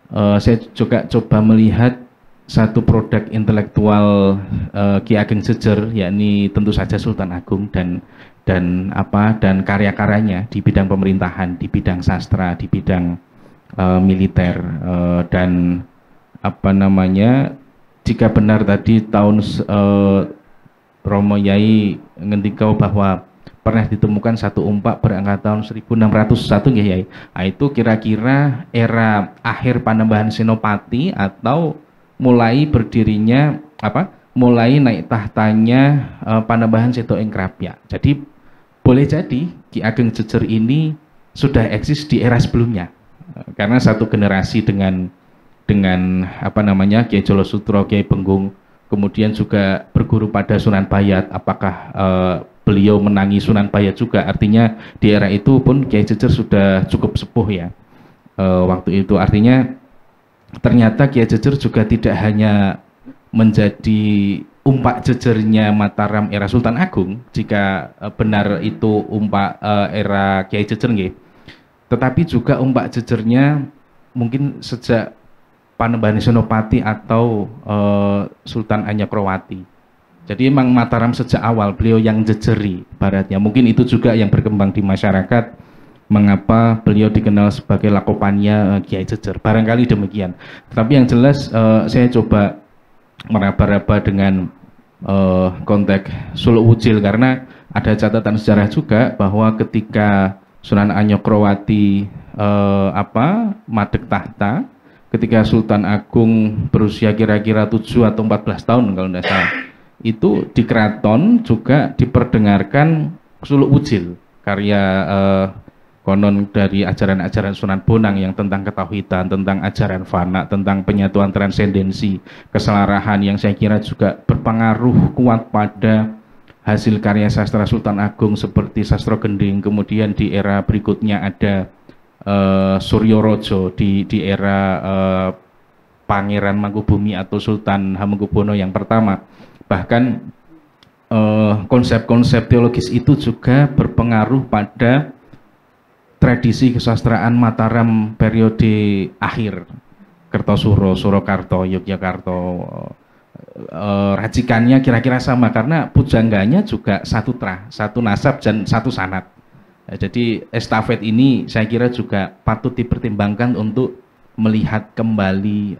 saya juga coba melihat satu produk intelektual Ki Ageng Jejer, yakni tentu saja Sultan Agung dan karya-karyanya di bidang pemerintahan, di bidang sastra, di bidang militer, dan jika benar tadi tahun Romo Yai ngendikau bahwa pernah ditemukan satu umpak berangkat tahun 1601 ya Yai. Nah, itu kira-kira era akhir Panembahan Senopati atau mulai berdirinya mulai naik tahtanya Panembahan Seto ing Krapyak. Jadi boleh jadi Ki Ageng Jejer ini sudah eksis di era sebelumnya, karena satu generasi dengan Kiai Jolo Sutro, Kiai Benggung, kemudian juga berguru pada Sunan Bayat. Apakah beliau menangi Sunan Bayat juga? Artinya di era itu pun Kiai Jejer sudah cukup sepuh ya waktu itu. Artinya ternyata Kiai Jejer juga tidak hanya menjadi umpak jejernya Mataram era Sultan Agung, jika benar itu umpak era Kiai Jejer nggih, tetapi juga umpak jejernya mungkin sejak Panembahan Senopati atau Sultan Anyakrowati. Jadi memang Mataram sejak awal beliau yang jejeri baratnya. Mungkin itu juga yang berkembang di masyarakat, mengapa beliau dikenal sebagai lakopannya Kiai Jejer. Barangkali demikian. Tapi yang jelas saya coba meraba-raba dengan konteks Suluk Wujil, karena ada catatan sejarah juga bahwa ketika Sunan Anyakrowati madeg tahta, ketika Sultan Agung berusia kira-kira 7 atau 14 tahun kalau tidak salah, itu di keraton juga diperdengarkan Suluk Wujil, karya konon dari ajaran-ajaran Sunan Bonang yang tentang ketauhidan, tentang ajaran fana, tentang penyatuan transendensi, keselarahan, yang saya kira juga berpengaruh kuat pada hasil karya sastra Sultan Agung seperti Sastra Gending. Kemudian di era berikutnya ada Suryo Rojo di era Pangeran Mangkubumi atau Sultan Hamengkubuwono yang pertama. Bahkan konsep-konsep teologis itu juga berpengaruh pada tradisi kesastraan Mataram periode akhir, Kertosuro, Surakarta, Yogyakarta. Racikannya kira-kira sama karena pujangganya juga satu nasab dan satu sanad. Jadi estafet ini saya kira juga patut dipertimbangkan untuk melihat kembali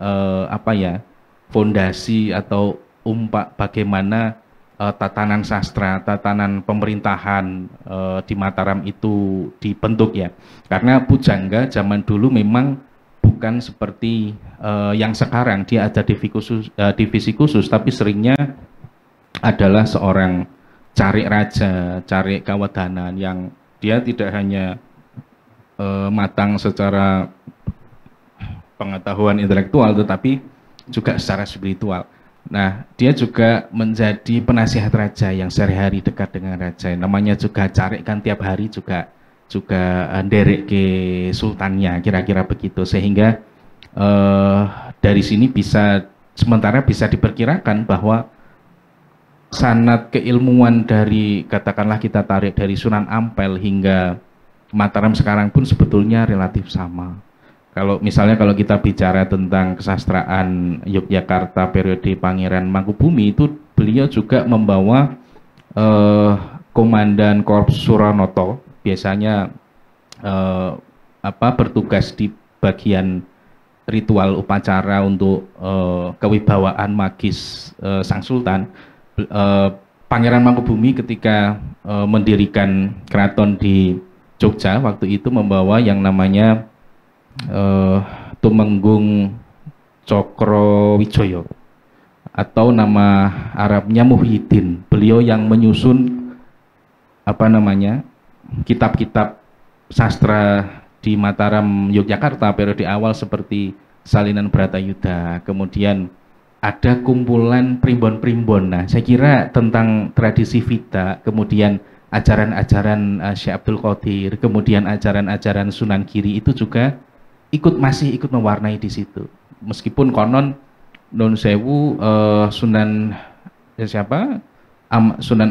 fondasi atau bagaimana tatanan sastra, tatanan pemerintahan di Mataram itu dibentuk ya. Karena pujangga zaman dulu memang bukan seperti yang sekarang, dia ada divisi khusus, tapi seringnya adalah seorang cari raja, cari kawadanan yang dia tidak hanya matang secara pengetahuan intelektual, tetapi juga secara spiritual. Nah, dia juga menjadi penasihat raja yang sehari-hari dekat dengan raja. Namanya juga carikan tiap hari juga nderek ke sultannya, kira-kira begitu. Sehingga dari sini sementara bisa diperkirakan bahwa sanad keilmuan dari, katakanlah kita tarik dari Sunan Ampel hingga Mataram sekarang pun sebetulnya relatif sama. Kalau misalnya kalau kita bicara tentang kesastraan Yogyakarta periode Pangeran Mangkubumi, itu beliau juga membawa komandan Korps Suranoto, biasanya bertugas di bagian ritual upacara untuk kewibawaan magis sang sultan. Pangeran Mangkubumi ketika mendirikan keraton di Jogja waktu itu membawa yang namanya Tumenggung Cokrowijoyo atau nama Arabnya Muhyiddin. Beliau yang menyusun kitab-kitab sastra di Mataram Yogyakarta periode awal seperti Salinan Bratayuda, kemudian ada kumpulan primbon-primbon. Nah, saya kira tentang tradisi Vita, kemudian ajaran-ajaran Syekh Abdul Qadir, kemudian ajaran-ajaran Sunan Giri itu juga masih ikut mewarnai di situ. Meskipun konon Nun Sewu Sunan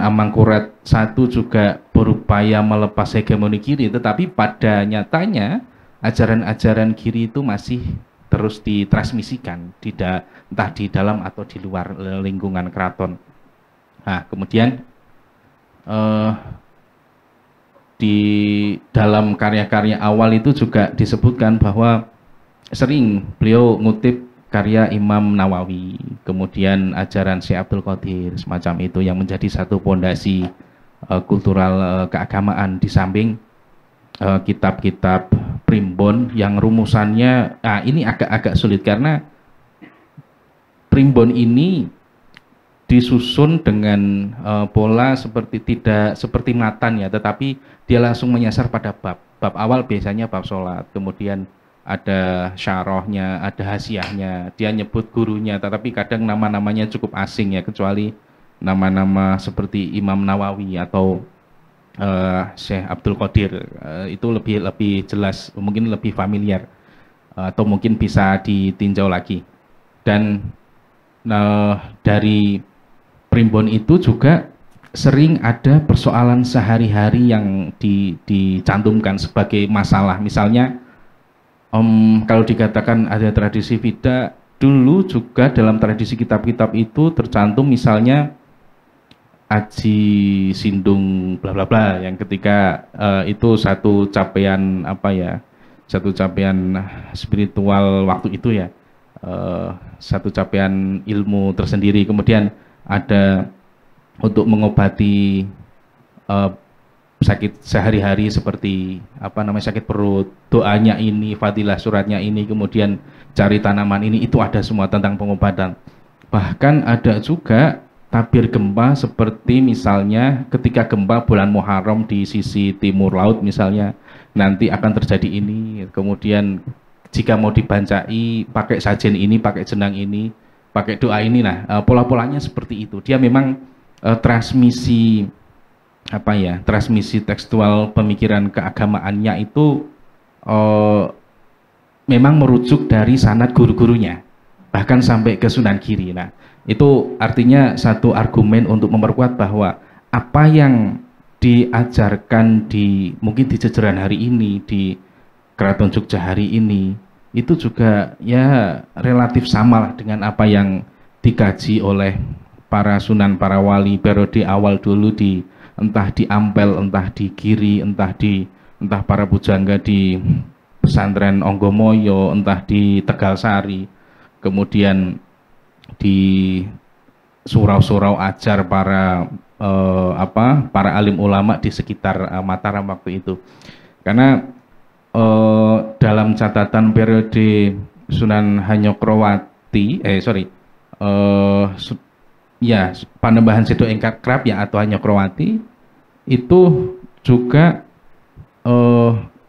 Amangkurat I juga berupaya melepas hegemoni Giri, tetapi pada nyatanya ajaran-ajaran Giri itu masih terus ditransmisikan, entah di dalam atau di luar lingkungan keraton. Nah, kemudian di dalam karya-karya awal itu juga disebutkan bahwa sering beliau ngutip karya Imam Nawawi, kemudian ajaran Syekh Abdul Qadir, semacam itu yang menjadi satu pondasi kultural keagamaan, di samping kitab-kitab primbon yang rumusannya ini agak sulit karena primbon ini disusun dengan pola tidak seperti matan ya, tetapi dia langsung menyasar pada bab awal, biasanya bab sholat, kemudian ada syarahnya, ada hasiahnya, dia nyebut gurunya, tetapi kadang nama-namanya cukup asing ya, kecuali nama-nama seperti Imam Nawawi atau Syekh Abdul Qadir, itu lebih jelas, mungkin lebih familiar, atau mungkin bisa ditinjau lagi. Dan dari primbon itu juga sering ada persoalan sehari-hari yang dicantumkan sebagai masalah. Misalnya kalau dikatakan ada tradisi Vita, dulu juga dalam tradisi kitab-kitab itu tercantum misalnya Aji Sindung bla bla bla, yang ketika itu satu capaian satu capaian spiritual waktu itu ya, satu capaian ilmu tersendiri. Kemudian ada untuk mengobati sakit sehari-hari seperti sakit perut, doanya ini, fadilah suratnya ini, kemudian cari tanaman ini, itu ada semua tentang pengobatan. Bahkan ada juga tabir gempa, seperti misalnya ketika gempa bulan Muharram di sisi timur laut misalnya, nanti akan terjadi ini, kemudian jika mau dibancai pakai sajen ini, pakai jenang ini, pakai doa ini. Nah, pola-polanya seperti itu. Dia memang transmisi tekstual pemikiran keagamaannya itu memang merujuk dari sanad guru-gurunya. bahkan sampai ke Sunan Giri. Nah, itu artinya satu argumen untuk memperkuat bahwa apa yang diajarkan di mungkin di jajaran hari ini, di Keraton Jogja hari ini, itu juga ya relatif sama lah dengan apa yang dikaji oleh para sunan, para wali periode awal dulu di entah di Ampel, entah di Giri, entah para pujangga di pesantren Onggomoyo, entah di Tegalsari, kemudian di surau-surau ajar para alim ulama di sekitar Mataram waktu itu. Karena dalam catatan periode Sunan Hanyokrowati, Panembahan Sedo Engkrab ya atau Hanyokrowati itu juga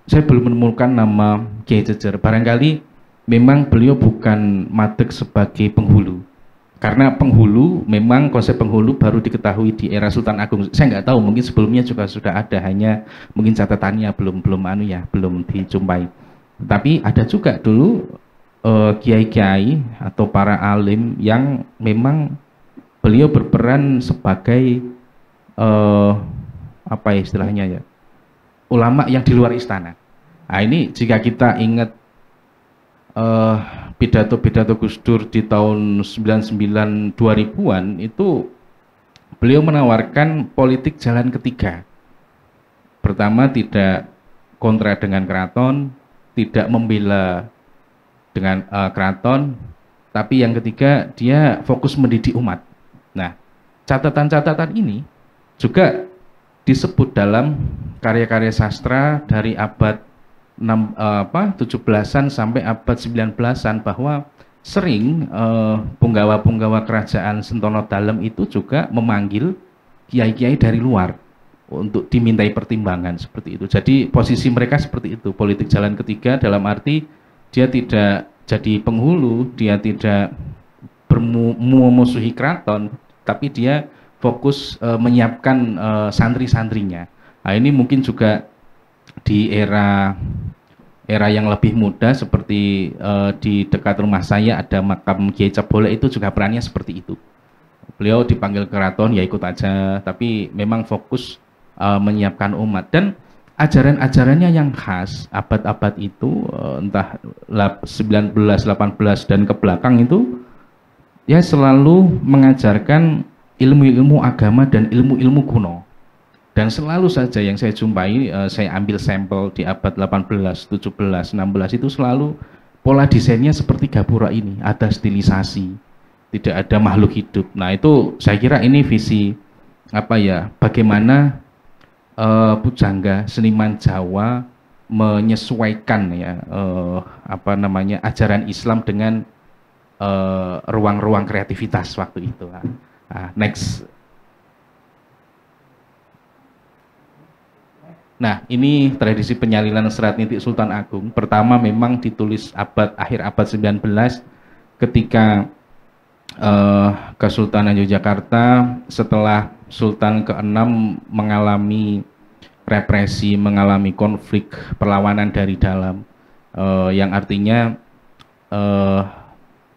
saya belum menemukan nama Kiai Jejer. Barangkali memang beliau bukan madeg sebagai penghulu. Karena penghulu, memang konsep penghulu baru diketahui di era Sultan Agung. Saya nggak tahu, mungkin sebelumnya juga sudah ada, hanya mungkin catatannya belum dijumpai. Tapi ada juga dulu kiai-kiai atau para alim yang memang beliau berperan sebagai istilahnya ya, ulama yang di luar istana. Nah ini jika kita ingat pidato-pidato Gus Dur di tahun 99 2000-an, itu beliau menawarkan politik jalan ketiga. Pertama, tidak kontra dengan keraton, tidak membela dengan keraton, tapi yang ketiga dia fokus mendidik umat. Nah, catatan-catatan ini juga disebut dalam karya-karya sastra dari abad 17-an sampai abad 19-an, bahwa sering punggawa-punggawa kerajaan Sentono Dalem itu juga memanggil kiai-kiai dari luar untuk dimintai pertimbangan seperti itu. Jadi posisi mereka seperti itu, politik jalan ketiga, dalam arti dia tidak jadi penghulu, dia tidak memusuhi keraton, tapi dia fokus menyiapkan santri-santrinya. Nah ini mungkin juga di era yang lebih muda, seperti di dekat rumah saya ada makam Kiai Cebole, itu juga perannya seperti itu. Beliau dipanggil keraton ya ikut aja, tapi memang fokus menyiapkan umat. Dan ajaran-ajarannya yang khas abad-abad itu, entah 19, 18 dan ke belakang itu, ya selalu mengajarkan ilmu-ilmu agama dan ilmu-ilmu kuno. Dan selalu saja yang saya jumpai, saya ambil sampel di abad 18, 17, 16, itu selalu pola desainnya seperti gapura ini, ada stilisasi, tidak ada makhluk hidup. Nah itu saya kira ini visi bagaimana pujangga seniman Jawa menyesuaikan ya ajaran Islam dengan ruang-ruang kreativitas waktu itu. Next. Nah, ini tradisi penyalinan serat nitik Sultan Agung. Pertama memang ditulis akhir abad 19 ketika Kesultanan Yogyakarta setelah Sultan ke-6 mengalami represi, mengalami konflik perlawanan dari dalam, yang artinya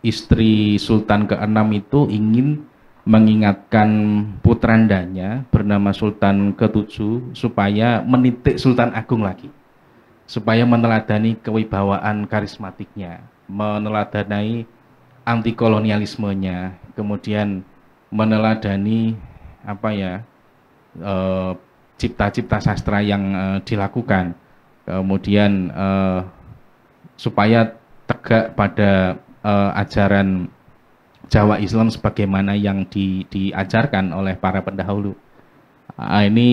istri Sultan ke-6 itu ingin mengingatkan putrandanya bernama Sultan ke-7 supaya menitik Sultan Agung lagi, supaya meneladani kewibawaan karismatiknya, meneladani anti kolonialismenya, kemudian meneladani cipta-cipta sastra yang dilakukan, kemudian supaya tegak pada ajaran Jawa Islam sebagaimana yang diajarkan oleh para pendahulu. Ini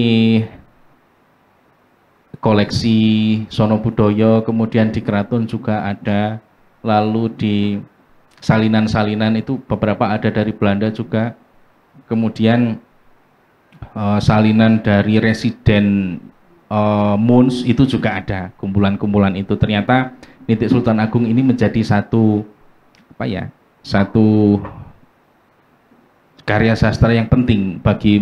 koleksi Sono Budoyo, kemudian di keraton juga ada, lalu di salinan-salinan itu beberapa ada dari Belanda juga, kemudian salinan dari residen Mons itu juga ada, kumpulan-kumpulan itu. Ternyata nitik Sultan Agung ini menjadi satu karya sastra yang penting bagi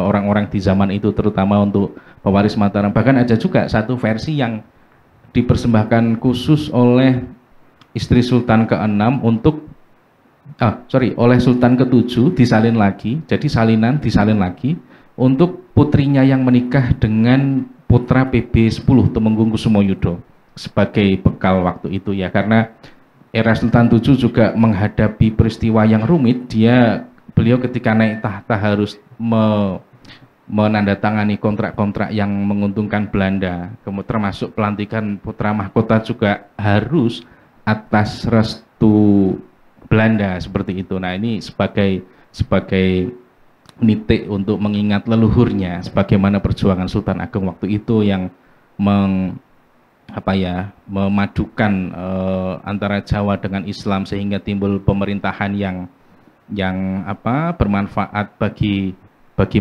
orang-orang di zaman itu, terutama untuk pewaris Mataram. Bahkan ada juga satu versi yang dipersembahkan khusus oleh istri Sultan ke-6 untuk oleh Sultan ke-7 disalin lagi, jadi salinan disalin lagi untuk putrinya yang menikah dengan putra PB 10 Tumenggung Kusumoyudo sebagai bekal waktu itu ya, karena era Sultan 7 juga menghadapi peristiwa yang rumit. Beliau ketika naik tahta harus menandatangani kontrak-kontrak yang menguntungkan Belanda, termasuk pelantikan putra mahkota juga harus atas restu Belanda seperti itu. Nah, ini sebagai nitik untuk mengingat leluhurnya, sebagaimana perjuangan Sultan Agung waktu itu yang memadukan antara Jawa dengan Islam sehingga timbul pemerintahan yang bermanfaat bagi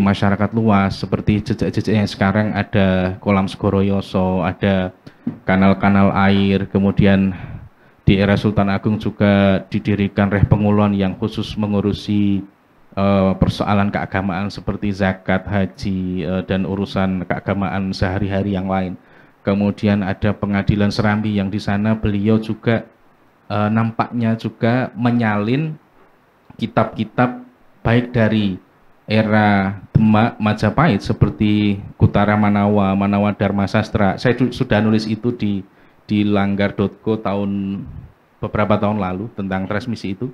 masyarakat luas, seperti jejak-jejaknya sekarang ada kolam Segoroyoso, ada kanal-kanal air, kemudian di era Sultan Agung juga didirikan Reh Pengulon yang khusus mengurusi persoalan keagamaan seperti zakat, haji, dan urusan keagamaan sehari-hari yang lain. Kemudian ada pengadilan Serambi yang di sana beliau juga nampaknya juga menyalin kitab-kitab baik dari era Demak, Majapahit seperti Kutara Manawa, Manawa Dharma Sastra. Saya sudah nulis itu di langgar.co beberapa tahun lalu tentang transmisi itu.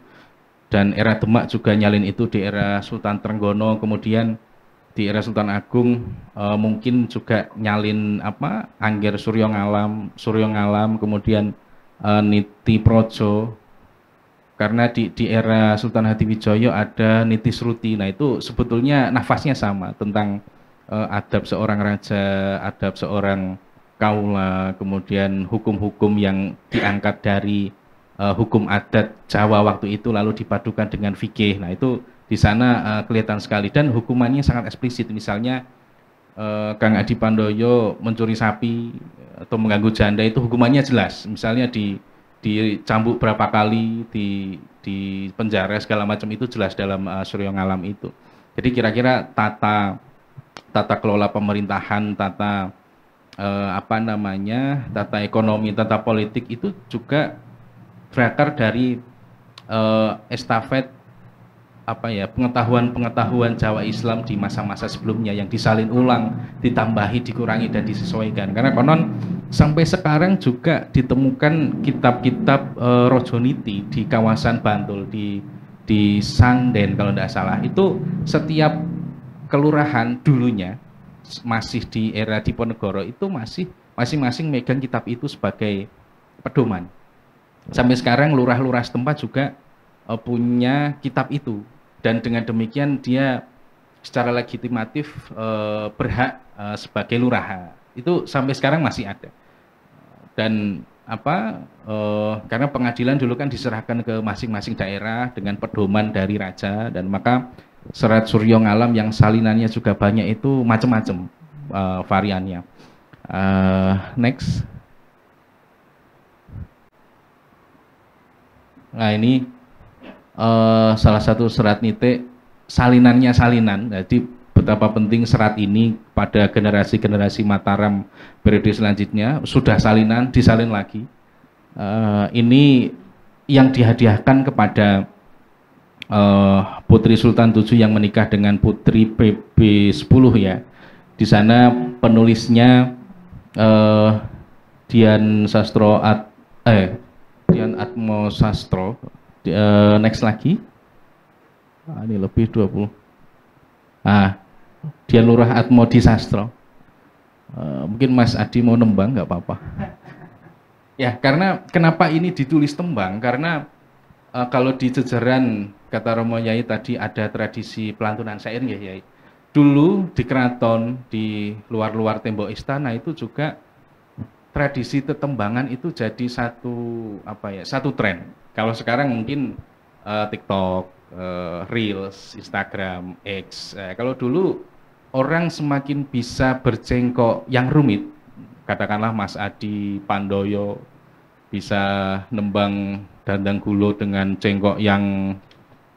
Dan era Demak juga nyalin itu di era Sultan Trenggono, kemudian di era Sultan Agung mungkin juga nyalin Angger Suryo Ngalam, kemudian Niti Projo. Karena di era Sultan Hadiwijoyo ada Niti Sruti. Nah, itu sebetulnya nafasnya sama tentang adab seorang raja, adab seorang kaula, kemudian hukum-hukum yang diangkat dari hukum adat Jawa waktu itu lalu dipadukan dengan fikih. Nah, itu di sana kelihatan sekali dan hukumannya sangat eksplisit. Misalnya Kang Adi Pandoyo mencuri sapi atau mengganggu janda, itu hukumannya jelas. Misalnya dicambuk berapa kali, di penjara segala macam, itu jelas dalam Suryo Ngalam itu. Jadi kira-kira tata kelola pemerintahan, tata ekonomi, tata politik itu juga berakar dari estafet pengetahuan Jawa Islam di masa-masa sebelumnya yang disalin ulang, ditambahi, dikurangi, dan disesuaikan. Karena konon sampai sekarang juga ditemukan kitab-kitab Rojoniti di kawasan Bantul, di Sanden kalau tidak salah. Itu setiap kelurahan dulunya masih di era Diponegoro itu masing-masing megang kitab itu sebagai pedoman. Sampai sekarang lurah-lurah setempat juga punya kitab itu, dan dengan demikian dia secara legitimatif berhak sebagai lurah. Itu sampai sekarang masih ada. Dan karena pengadilan dulu kan diserahkan ke masing-masing daerah dengan pedoman dari raja, dan maka serat Suryo Ngalam yang salinannya juga banyak itu macam-macam variannya. Next. Nah, ini salah satu serat nitik salinannya salinan. Jadi betapa penting serat ini pada generasi-generasi Mataram periode selanjutnya. Sudah salinan, disalin lagi. Ini yang dihadiahkan kepada Putri Sultan 7 yang menikah dengan Putri PB 10 ya. Di sana penulisnya Dian Atmo Sastro. Next lagi. Ini lebih 20. Dian Lurah Atmo di Sastro. Mungkin Mas Adi mau nembang, nggak apa-apa. Ya, karena kenapa ini ditulis tembang? Karena kalau di jajaran kata Romo Yai tadi ada tradisi pelantunan syair ya Yai. Dulu di keraton, di luar-luar tembok istana itu juga tradisi tetembangan itu jadi satu tren. Kalau sekarang mungkin TikTok, Reels, Instagram, X. Kalau dulu orang semakin bisa bercengkok yang rumit, katakanlah Mas Adi Pandoyo bisa nembang dandang gulo dengan cengkok yang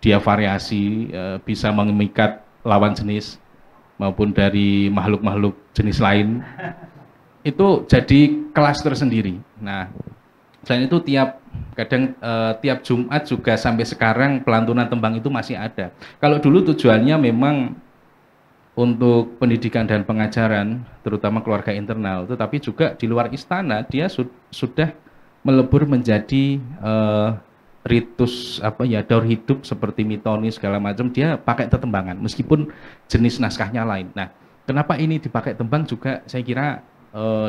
dia variasi, bisa memikat lawan jenis maupun dari makhluk-makhluk jenis lain, itu jadi kelas tersendiri. Nah, selain itu tiap tiap Jumat juga sampai sekarang pelantunan tembang itu masih ada. Kalau dulu tujuannya memang untuk pendidikan dan pengajaran, terutama keluarga internal, tetapi juga di luar istana dia sudah melebur menjadi ritus daur hidup seperti mitoni segala macam, dia pakai tetembangan meskipun jenis naskahnya lain. Nah, kenapa ini dipakai tembang juga saya kira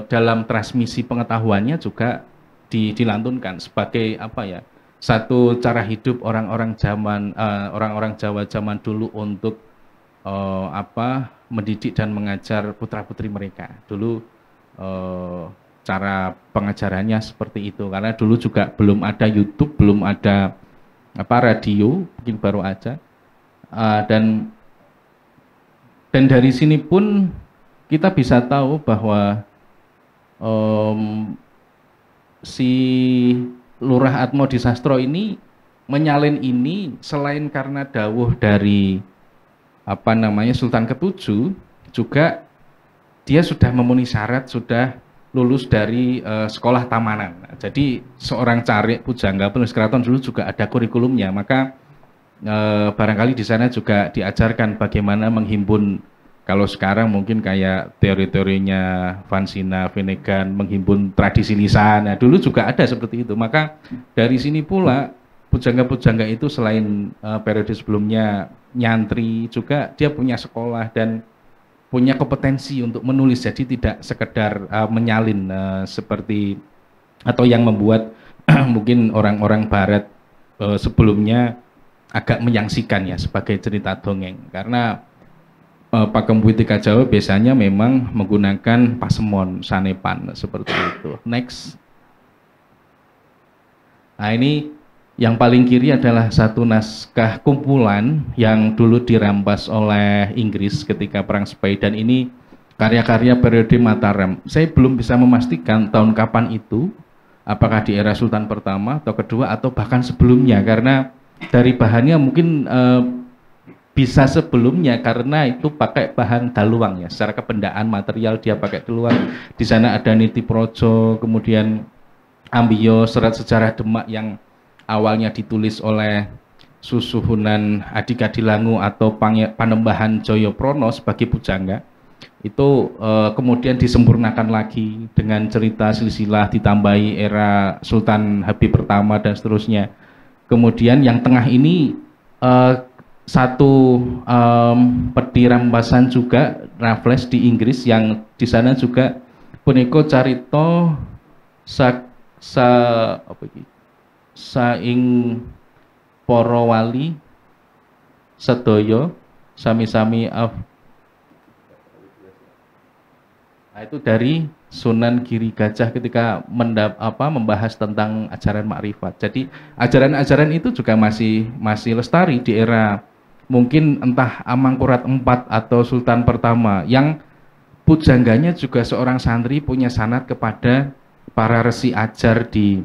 dalam transmisi pengetahuannya juga dilantunkan sebagai satu cara hidup orang-orang Jawa zaman dulu untuk mendidik dan mengajar putra-putri mereka. Dulu cara pengajarannya seperti itu, karena dulu juga belum ada YouTube, belum ada radio, mungkin baru aja. Dan dari sini pun kita bisa tahu bahwa si Lurah Atmodisastro ini menyalin ini selain karena dawuh dari Sultan ke-7, juga dia sudah memenuhi syarat, sudah lulus dari sekolah tamanan. Jadi seorang carik pujangga penulis keraton dulu juga ada kurikulumnya, maka barangkali di sana juga diajarkan bagaimana menghimpun. Kalau sekarang mungkin kayak teori-teorinya Vansina, Venegan, menghimpun tradisi lisan. Nah, dulu juga ada seperti itu. Maka dari sini pula pujangga-pujangga itu selain periode sebelumnya nyantri, juga dia punya sekolah dan punya kompetensi untuk menulis. Jadi tidak sekedar menyalin seperti atau yang membuat mungkin orang-orang Barat sebelumnya agak menyangsikan ya sebagai cerita dongeng. Karena pakem puitika Jawa biasanya memang menggunakan pasemon, sanepan seperti itu. Next. Nah, ini yang paling kiri adalah satu naskah kumpulan yang dulu dirampas oleh Inggris ketika Perang Spei, dan ini karya-karya periode Mataram. Saya belum bisa memastikan tahun kapan itu, apakah di era Sultan pertama atau kedua atau bahkan sebelumnya, karena dari bahannya mungkin bisa sebelumnya karena itu pakai bahan daluang ya, secara kebendaan material dia pakai daluang. Di sana ada Niti Projo, kemudian Ambiyo, serat sejarah Demak yang awalnya ditulis oleh Susuhunan Adikadilangu atau Panembahan Joyoprono sebagai pujangga. Itu kemudian disempurnakan lagi dengan cerita silsilah, ditambahi era Sultan Habib pertama dan seterusnya. Kemudian yang tengah ini satu peti rampasan juga Raffles di Inggris, yang di sana juga punika carita saing para wali sedaya sami-sami Nah, itu dari Sunan Giri Gajah ketika membahas tentang ajaran makrifat. Jadi ajaran-ajaran itu juga masih lestari di era mungkin entah Amangkurat IV atau Sultan pertama, yang pujangganya juga seorang santri punya sanad kepada para resi ajar di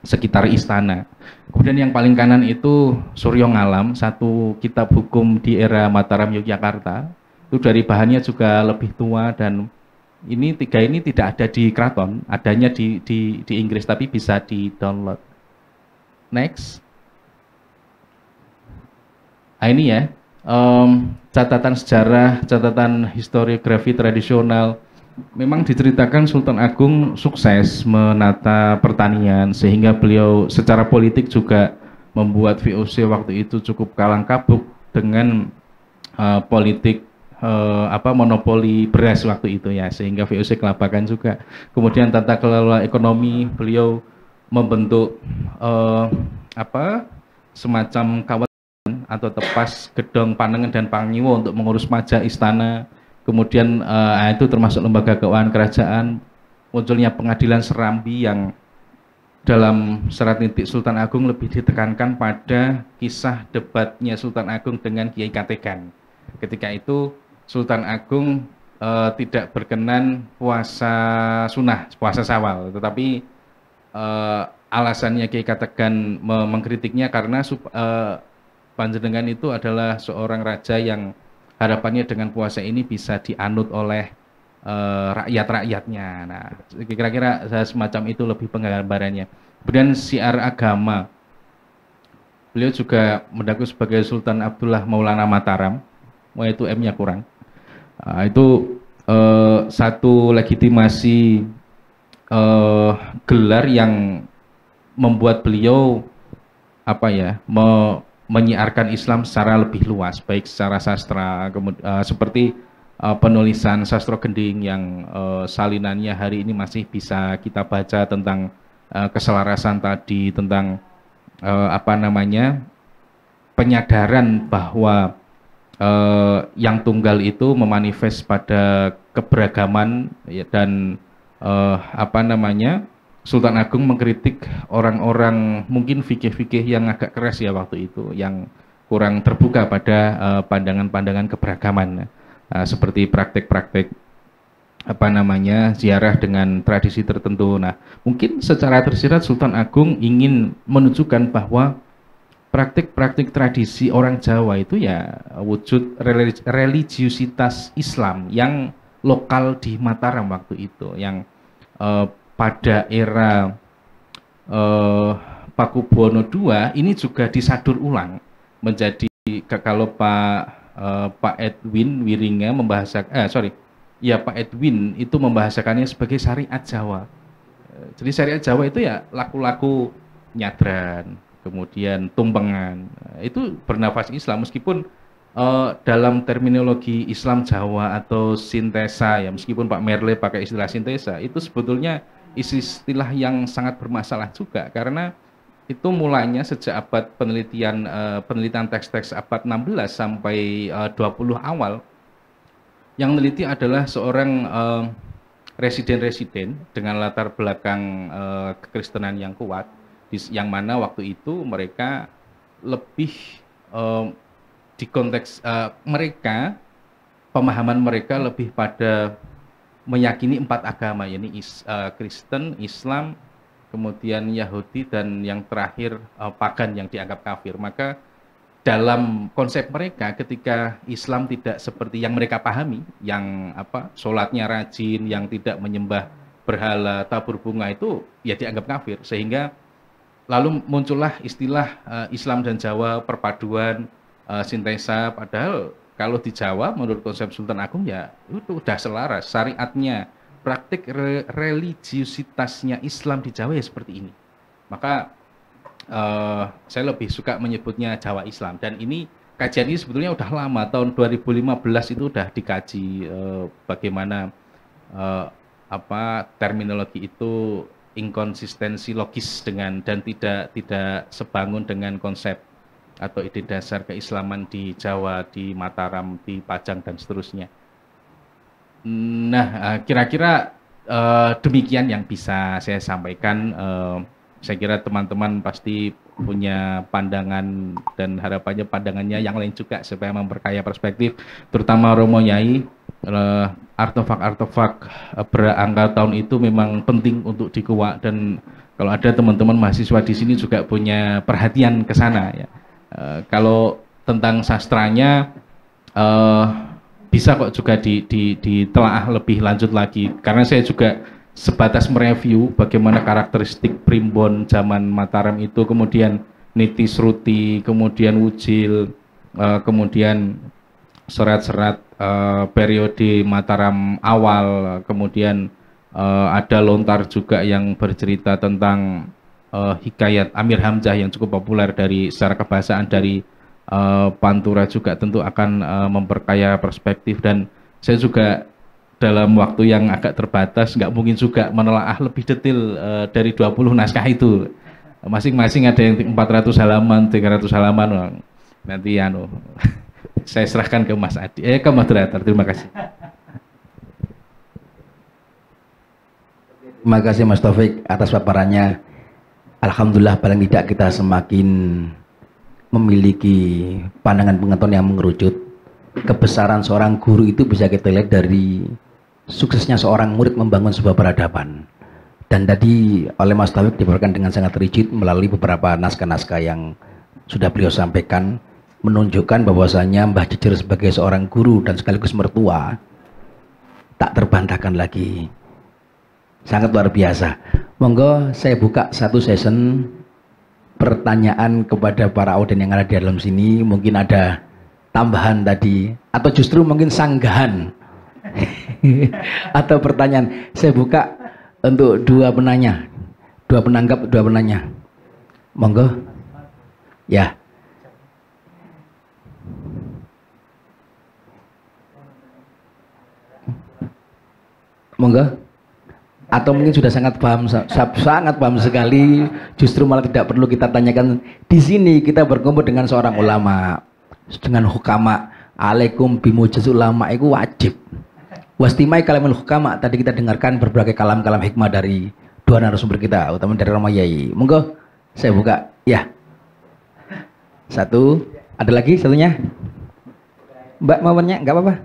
sekitar istana. Kemudian yang paling kanan itu Suryo Ngalam, satu kitab hukum di era Mataram Yogyakarta. Itu dari bahannya juga lebih tua, dan ini tiga ini tidak ada di keraton, adanya di Inggris, tapi bisa di-download. Next. Nah, ini ya, catatan sejarah, catatan historiografi tradisional. Memang diceritakan Sultan Agung sukses menata pertanian, sehingga beliau secara politik juga membuat VOC waktu itu cukup kalang kabut dengan politik monopoli beras waktu itu ya, sehingga VOC kelabakan juga. Kemudian tata kelola ekonomi, beliau membentuk semacam kawasan atau tepas Gedong Panengen dan Pangngiwo untuk mengurus pajak istana. Kemudian itu termasuk lembaga keuangan kerajaan. Munculnya pengadilan Serambi yang dalam serat Nitik Sultan Agung lebih ditekankan pada kisah debatnya Sultan Agung dengan Kiai Kategan. Ketika itu Sultan Agung tidak berkenan puasa sunnah, puasa Syawal, tetapi alasannya Kiai Kategan mengkritiknya karena panjenengan itu adalah seorang raja yang harapannya dengan puasa ini bisa dianut oleh rakyat-rakyatnya. Nah, kira-kira semacam itu lebih penggambarannya. Kemudian syiar agama, beliau juga mendaku sebagai Sultan Abdullah Maulana Mataram, itu M-nya kurang. Itu satu legitimasi gelar yang membuat beliau menyiarkan Islam secara lebih luas, baik secara sastra, seperti penulisan Sastro Gending yang salinannya hari ini masih bisa kita baca tentang keselarasan tadi, tentang penyadaran bahwa yang tunggal itu memanifest pada keberagaman, ya, dan Sultan Agung mengkritik orang-orang mungkin fikih-fikih yang agak keras ya waktu itu, yang kurang terbuka pada pandangan-pandangan keberagaman, seperti praktek-praktek ziarah dengan tradisi tertentu. Nah, mungkin secara tersirat Sultan Agung ingin menunjukkan bahwa praktik-praktik tradisi orang Jawa itu ya wujud religiusitas Islam yang lokal di Mataram waktu itu, yang pada era Pakubuwono II ini juga disadur ulang menjadi, kalau Pak Edwin Wiringa Pak Edwin itu membahasakannya sebagai syariat Jawa. Jadi syariat Jawa itu ya laku-laku nyadran, kemudian tumpengan, itu bernafas Islam, meskipun dalam terminologi Islam Jawa atau sintesa, ya meskipun Pak Merle pakai istilah sintesa, itu sebetulnya istilah yang sangat bermasalah juga, karena itu mulanya sejak abad penelitian teks-teks abad 16 sampai 20 awal. Yang meneliti adalah seorang residen-residen dengan latar belakang kekristenan yang kuat, yang mana waktu itu mereka lebih di konteks pemahaman mereka lebih pada meyakini 4 agama, yakni Kristen, Islam, kemudian Yahudi, dan yang terakhir pagan yang dianggap kafir. Maka dalam konsep mereka, ketika Islam tidak seperti yang mereka pahami, yang sholatnya rajin, yang tidak menyembah berhala, tabur bunga, itu ya dianggap kafir. Sehingga lalu muncullah istilah Islam dan Jawa perpaduan, sintesa. Padahal kalau di Jawa menurut konsep Sultan Agung ya itu udah selaras syariatnya, praktik religiusitasnya Islam di Jawa ya seperti ini. Maka saya lebih suka menyebutnya Jawa Islam, dan ini kajian ini sebetulnya udah lama, tahun 2015 itu udah dikaji bagaimana terminologi itu inkonsistensi logis dengan, dan tidak sebangun dengan konsep atau ide dasar keislaman di Jawa, di Mataram, di Pajang, dan seterusnya. Nah, kira-kira demikian yang bisa saya sampaikan. Saya kira teman-teman pasti punya pandangan, dan harapannya pandangannya yang lain juga supaya memperkaya perspektif, terutama Romo Nyai. Artefak-artefak berangka tahun itu memang penting untuk dikuak, dan kalau ada teman-teman mahasiswa di sini juga punya perhatian ke sana ya. Kalau tentang sastranya bisa kok juga ditelaah lebih lanjut lagi, karena saya juga sebatas mereview bagaimana karakteristik primbon zaman Mataram itu, kemudian niti sruti, kemudian wujil, kemudian serat-serat periode Mataram awal, kemudian ada lontar juga yang bercerita tentang hikayat Amir Hamzah yang cukup populer dari secara kebahasaan dari Pantura, juga tentu akan memperkaya perspektif. Dan saya juga dalam waktu yang agak terbatas nggak mungkin juga menelaah lebih detail dari 20 naskah itu. Masing-masing ada yang 400 halaman, 300 halaman. Nanti saya serahkan ke Mas Adi, ke moderator. Terima kasih. Terima kasih Mas Taufik atas paparannya. Alhamdulillah paling tidak kita semakin memiliki pandangan pengetahuan yang mengerucut. Kebesaran seorang guru itu bisa kita lihat dari suksesnya seorang murid membangun sebuah peradaban. Dan tadi oleh Mas Taufik dibawakan dengan sangat rigid melalui beberapa naskah-naskah yang sudah beliau sampaikan, menunjukkan bahwasanya Mbah Jejer sebagai seorang guru dan sekaligus mertua tak terbantahkan lagi. Sangat luar biasa. Monggo saya buka satu session pertanyaan kepada para audien yang ada di dalam sini. Mungkin ada tambahan tadi atau justru mungkin sanggahan atau pertanyaan. Saya buka untuk dua penanya, dua penanggap, dua penanya. Monggo. Ya. Monggo. Atau mungkin sudah sangat paham sekali, justru malah tidak perlu kita tanyakan. Di sini kita berkumpul dengan seorang ulama, dengan hukama. Alaikum bimujaz ulama itu wajib. Wastimai kalamul hukama, tadi kita dengarkan berbagai kalam-kalam hikmah dari dua narasumber kita, utama dari Rama Yai. Monggo, saya buka. Ya. Satu, ada lagi satunya? Mbak mau nanya, nggak apa-apa.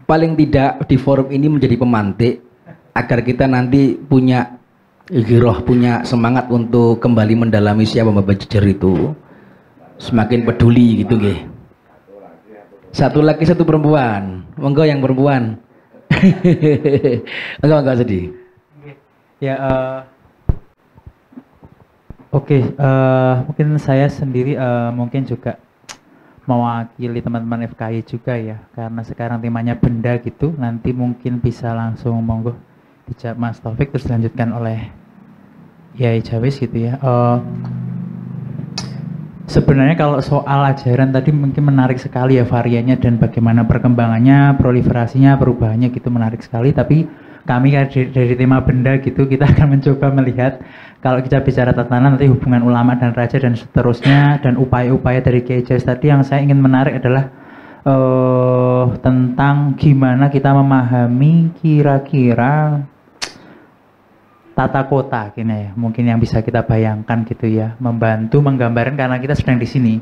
Paling tidak di forum ini menjadi pemantik agar kita nanti punya giroh, punya semangat untuk kembali mendalami siapa Bapak Jejer itu, semakin peduli gitu nggih. Satu laki satu perempuan, monggo yang perempuan. Enggak sedih. Ya, oke, mungkin saya sendiri mungkin juga mewakili teman-teman FKI juga ya, karena sekarang temanya benda gitu, nanti mungkin bisa langsung monggo dijawab Mas Taufik terus dilanjutkan oleh Yai Jawis gitu ya. Sebenarnya kalau soal ajaran tadi mungkin menarik sekali ya variannya dan bagaimana perkembangannya, proliferasinya, perubahannya gitu menarik sekali, tapi kami dari tema benda gitu kita akan mencoba melihat kalau kita bicara tatanan nanti hubungan ulama dan raja dan seterusnya dan upaya-upaya dari Kiai Jawis tadi. Yang saya ingin menarik adalah tentang gimana kita memahami kira-kira tata kota gini ya, mungkin yang bisa kita bayangkan gitu ya, membantu menggambarkan karena kita sedang di sini.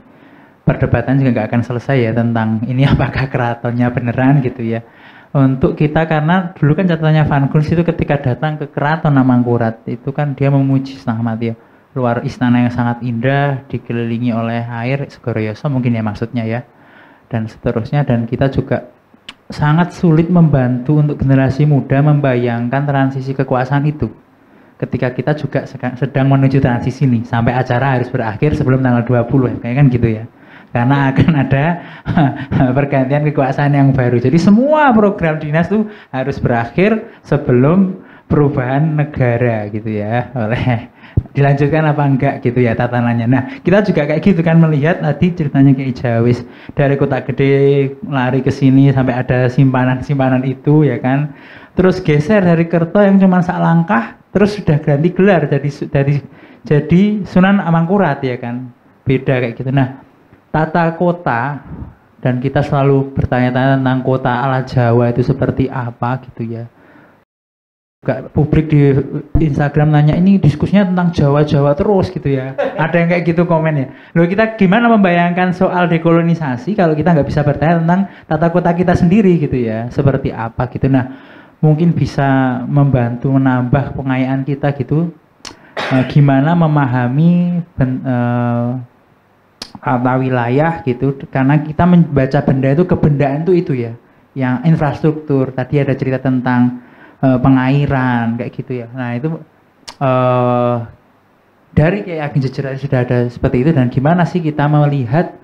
Perdebatan juga nggak akan selesai ya tentang ini apakah keratonnya beneran gitu ya. Untuk kita, karena dulu kan catatannya Van Guns itu ketika datang ke Keraton Amangkurat itu kan dia memuji Ahmad ya, luar istana yang sangat indah dikelilingi oleh air Segoro Yoso mungkin ya maksudnya ya, dan seterusnya. Dan kita juga sangat sulit membantu untuk generasi muda membayangkan transisi kekuasaan itu ketika kita juga sedang menuju transisi ini sampai acara harus berakhir sebelum tanggal 20 kayak kan gitu ya, karena akan ada pergantian kekuasaan yang baru. Jadi semua program dinas tuh harus berakhir sebelum perubahan negara gitu ya, oleh dilanjutkan apa enggak gitu ya tatanannya. Nah kita juga kayak gitu kan melihat tadi ceritanya Kiai Jawis dari kota gede lari ke sini sampai ada simpanan itu ya kan, terus geser dari Kerto yang cuma sak langkah terus sudah ganti gelar jadi Sunan Amangkurat ya kan, beda kayak gitu. Nah tata kota, dan kita selalu bertanya-tanya tentang kota ala Jawa itu seperti apa gitu ya. Juga publik di Instagram nanya ini diskusinya tentang Jawa-Jawa terus gitu ya. Ada yang kayak gitu komen ya. Loh kita gimana membayangkan soal dekolonisasi kalau kita nggak bisa bertanya tentang tata kota kita sendiri gitu ya. Seperti apa gitu. Nah mungkin bisa membantu menambah pengayaan kita gitu. Gimana memahami kata wilayah gitu, karena kita membaca benda itu kebendaan itu ya, yang infrastruktur tadi ada cerita tentang pengairan kayak gitu ya. Nah itu dari Kiai Ageng Jejer sudah ada seperti itu, dan gimana sih kita melihat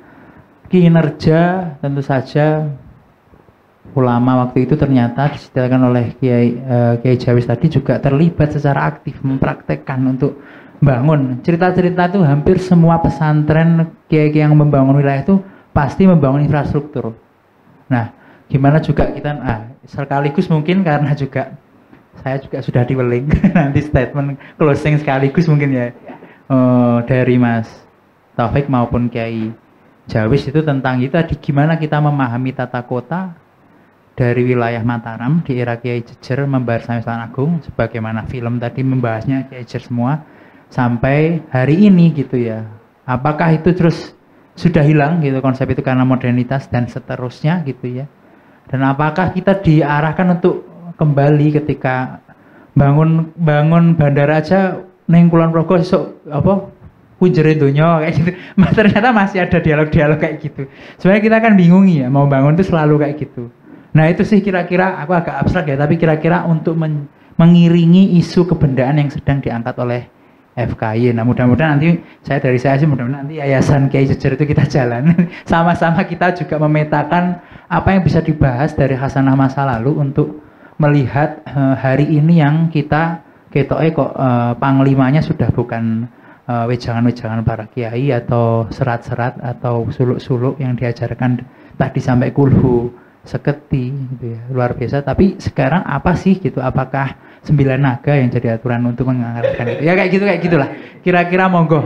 kinerja tentu saja ulama waktu itu ternyata disediakan oleh Kiai Jawis tadi juga terlibat secara aktif mempraktekkan untuk bangun. Cerita-cerita itu hampir semua pesantren kiai yang membangun wilayah itu pasti membangun infrastruktur. Nah, gimana juga kita sekaligus mungkin karena juga saya juga sudah diweling nanti statement closing sekaligus mungkin ya dari Mas Taufik maupun Kiai Jawis itu tentang itu tadi gimana kita memahami tata kota dari wilayah Mataram di era Kiai Jejer membar sampai Sultan Agung, sebagaimana film tadi membahasnya Kiai Jejer semua sampai hari ini gitu ya. Apakah itu terus sudah hilang gitu konsep itu karena modernitas dan seterusnya gitu ya. Dan apakah kita diarahkan untuk kembali ketika bangun bandara aja ning Kulon Progo esuk apa punjere donya kayak gitu. Ternyata masih ada dialog-dialog kayak gitu. Sebenarnya kita kan bingung ya, mau bangun itu selalu kayak gitu. Nah itu sih kira-kira aku agak abstrak ya, tapi kira-kira untuk mengiringi isu kebendaan yang sedang diangkat oleh FKY. Nah mudah-mudahan nanti saya sih mudah-mudahan nanti Yayasan Kiai Jejer itu kita jalan sama-sama kita juga memetakan apa yang bisa dibahas dari khasanah masa lalu untuk melihat hari ini yang kita kok panglimanya sudah bukan wejangan-wejangan para kiai atau serat-serat atau suluk-suluk yang diajarkan tadi sampai kulhu seketi gitu ya, luar biasa. Tapi sekarang apa sih gitu, apakah 9 naga yang jadi aturan untuk mengangkatkan itu ya, kayak gitulah kira-kira. Monggo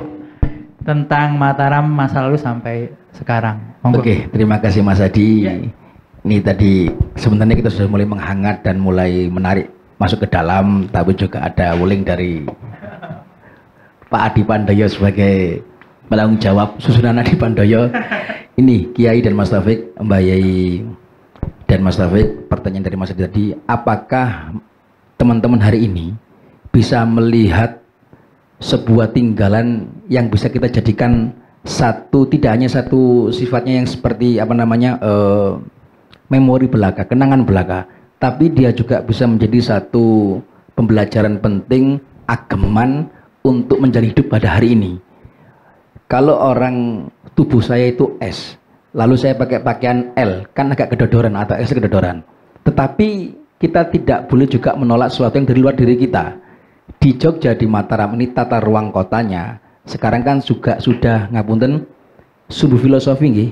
tentang Mataram masa lalu sampai sekarang, monggo. Oke, terima kasih Mas Adi Ya. Ini tadi sebenarnya kita sudah mulai menghangat dan mulai menarik masuk ke dalam, tapi juga ada wuling dari Pak Adi Pandoyo sebagai penanggung jawab susunan Adi Pandoyo. Ini Kiai dan Mas Taufik, Mbak Yai dan Mas Taufik, pertanyaan dari Mas Adi tadi, apakah teman-teman hari ini bisa melihat sebuah tinggalan yang bisa kita jadikan satu, tidak hanya satu sifatnya yang seperti apa namanya memori belaka, kenangan belaka, tapi dia juga bisa menjadi satu pembelajaran penting, ageman untuk menjalani hidup pada hari ini. Kalau orang tubuh saya itu S, lalu saya pakai pakaian L, kan agak kedodoran atau S kedodoran. Tetapi kita tidak boleh juga menolak sesuatu yang dari luar diri kita. Di Jogja, di Mataram ini tata ruang kotanya sekarang kan juga sudah ngapunten sumbu filosofi nggih.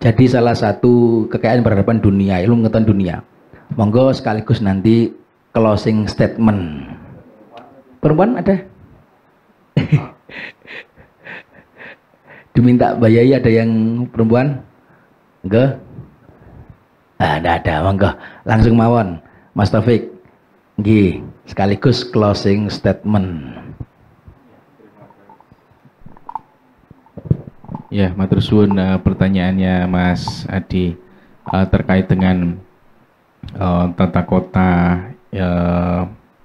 Jadi salah satu kekayaan peradaban dunia, ilmu pengetahuan dunia. Monggo sekaligus nanti closing statement. Perempuan ada? Diminta Mbak Yai, ada yang perempuan? Enggak? Enggak ada, monggo. Langsung mawon. Mas Taufik. Nggih, sekaligus closing statement. Ya, matur suwun pertanyaannya Mas Adi terkait dengan tata kota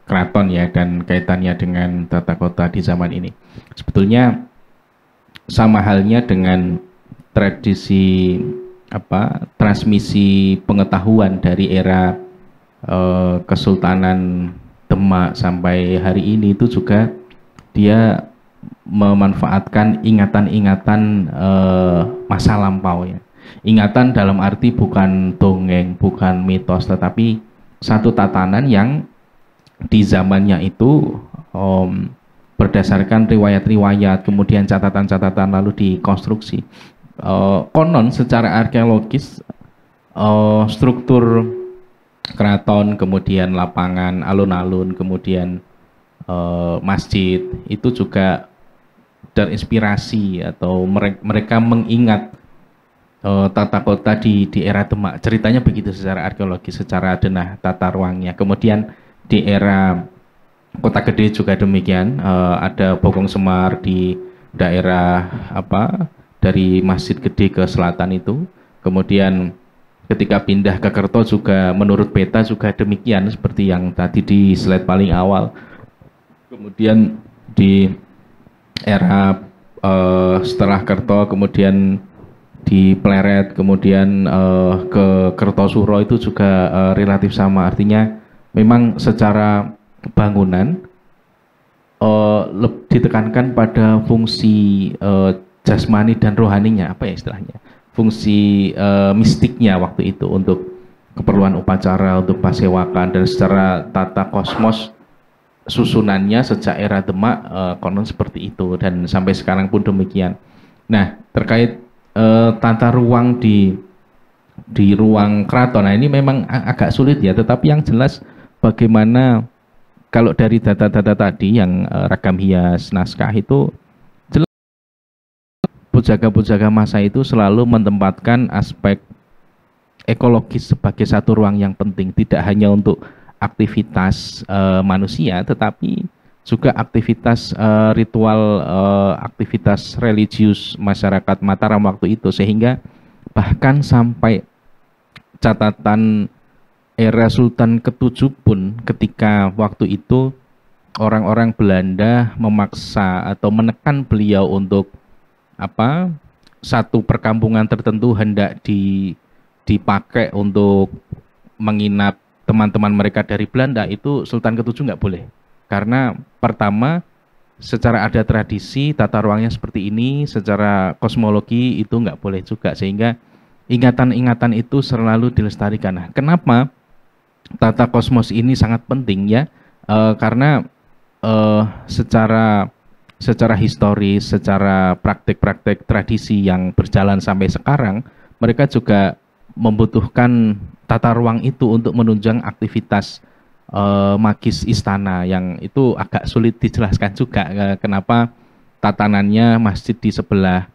keraton ya, dan kaitannya dengan tata kota di zaman ini. Sebetulnya sama halnya dengan tradisi transmisi pengetahuan dari era Kesultanan Demak sampai hari ini, itu juga dia memanfaatkan ingatan-ingatan masa lampau ya. Ingatan dalam arti bukan dongeng, bukan mitos, tetapi satu tatanan yang di zamannya itu berdasarkan riwayat-riwayat, kemudian catatan-catatan lalu dikonstruksi. Konon secara arkeologis struktur keraton, kemudian lapangan, alun-alun, kemudian masjid itu juga terinspirasi atau mereka mengingat tata kota di era Demak. Ceritanya begitu secara arkeologis, secara denah tata ruangnya. Kemudian di era Kota Gede juga demikian, ada Bokong Semar di daerah dari Masjid Gede ke selatan itu. Kemudian ketika pindah ke Kerto juga menurut peta juga demikian seperti yang tadi di slide paling awal. Kemudian di era setelah Kerto kemudian di Pleret, kemudian ke Kertosuro itu juga relatif sama. Artinya memang secara bangunan ditekankan pada fungsi jasmani dan rohaninya, apa ya istilahnya, fungsi mistiknya waktu itu untuk keperluan upacara, untuk pasewakan, dan secara tata kosmos susunannya sejak era Demak konon seperti itu, dan sampai sekarang pun demikian. Nah, terkait tata ruang di ruang keraton, nah ini memang agak sulit ya, tetapi yang jelas bagaimana kalau dari data-data tadi yang ragam hias naskah itu jelas pujaga-pujaga masa itu selalu menempatkan aspek ekologis sebagai satu ruang yang penting, tidak hanya untuk aktivitas manusia tetapi juga aktivitas ritual, aktivitas religius masyarakat Mataram waktu itu, sehingga bahkan sampai catatan era Sultan ke-7 pun ketika waktu itu orang-orang Belanda memaksa atau menekan beliau untuk satu perkampungan tertentu hendak dipakai untuk menginap teman-teman mereka dari Belanda, itu Sultan ke-7 nggak boleh. Karena pertama, secara ada tradisi tata ruangnya seperti ini, secara kosmologi itu nggak boleh juga, sehingga ingatan-ingatan itu selalu dilestarikan. Nah, kenapa tata kosmos ini sangat penting ya? Karena secara historis, secara praktek-praktek tradisi yang berjalan sampai sekarang, mereka juga membutuhkan tata ruang itu untuk menunjang aktivitas magis istana, yang itu agak sulit dijelaskan juga kenapa tatanannya masjid di sebelah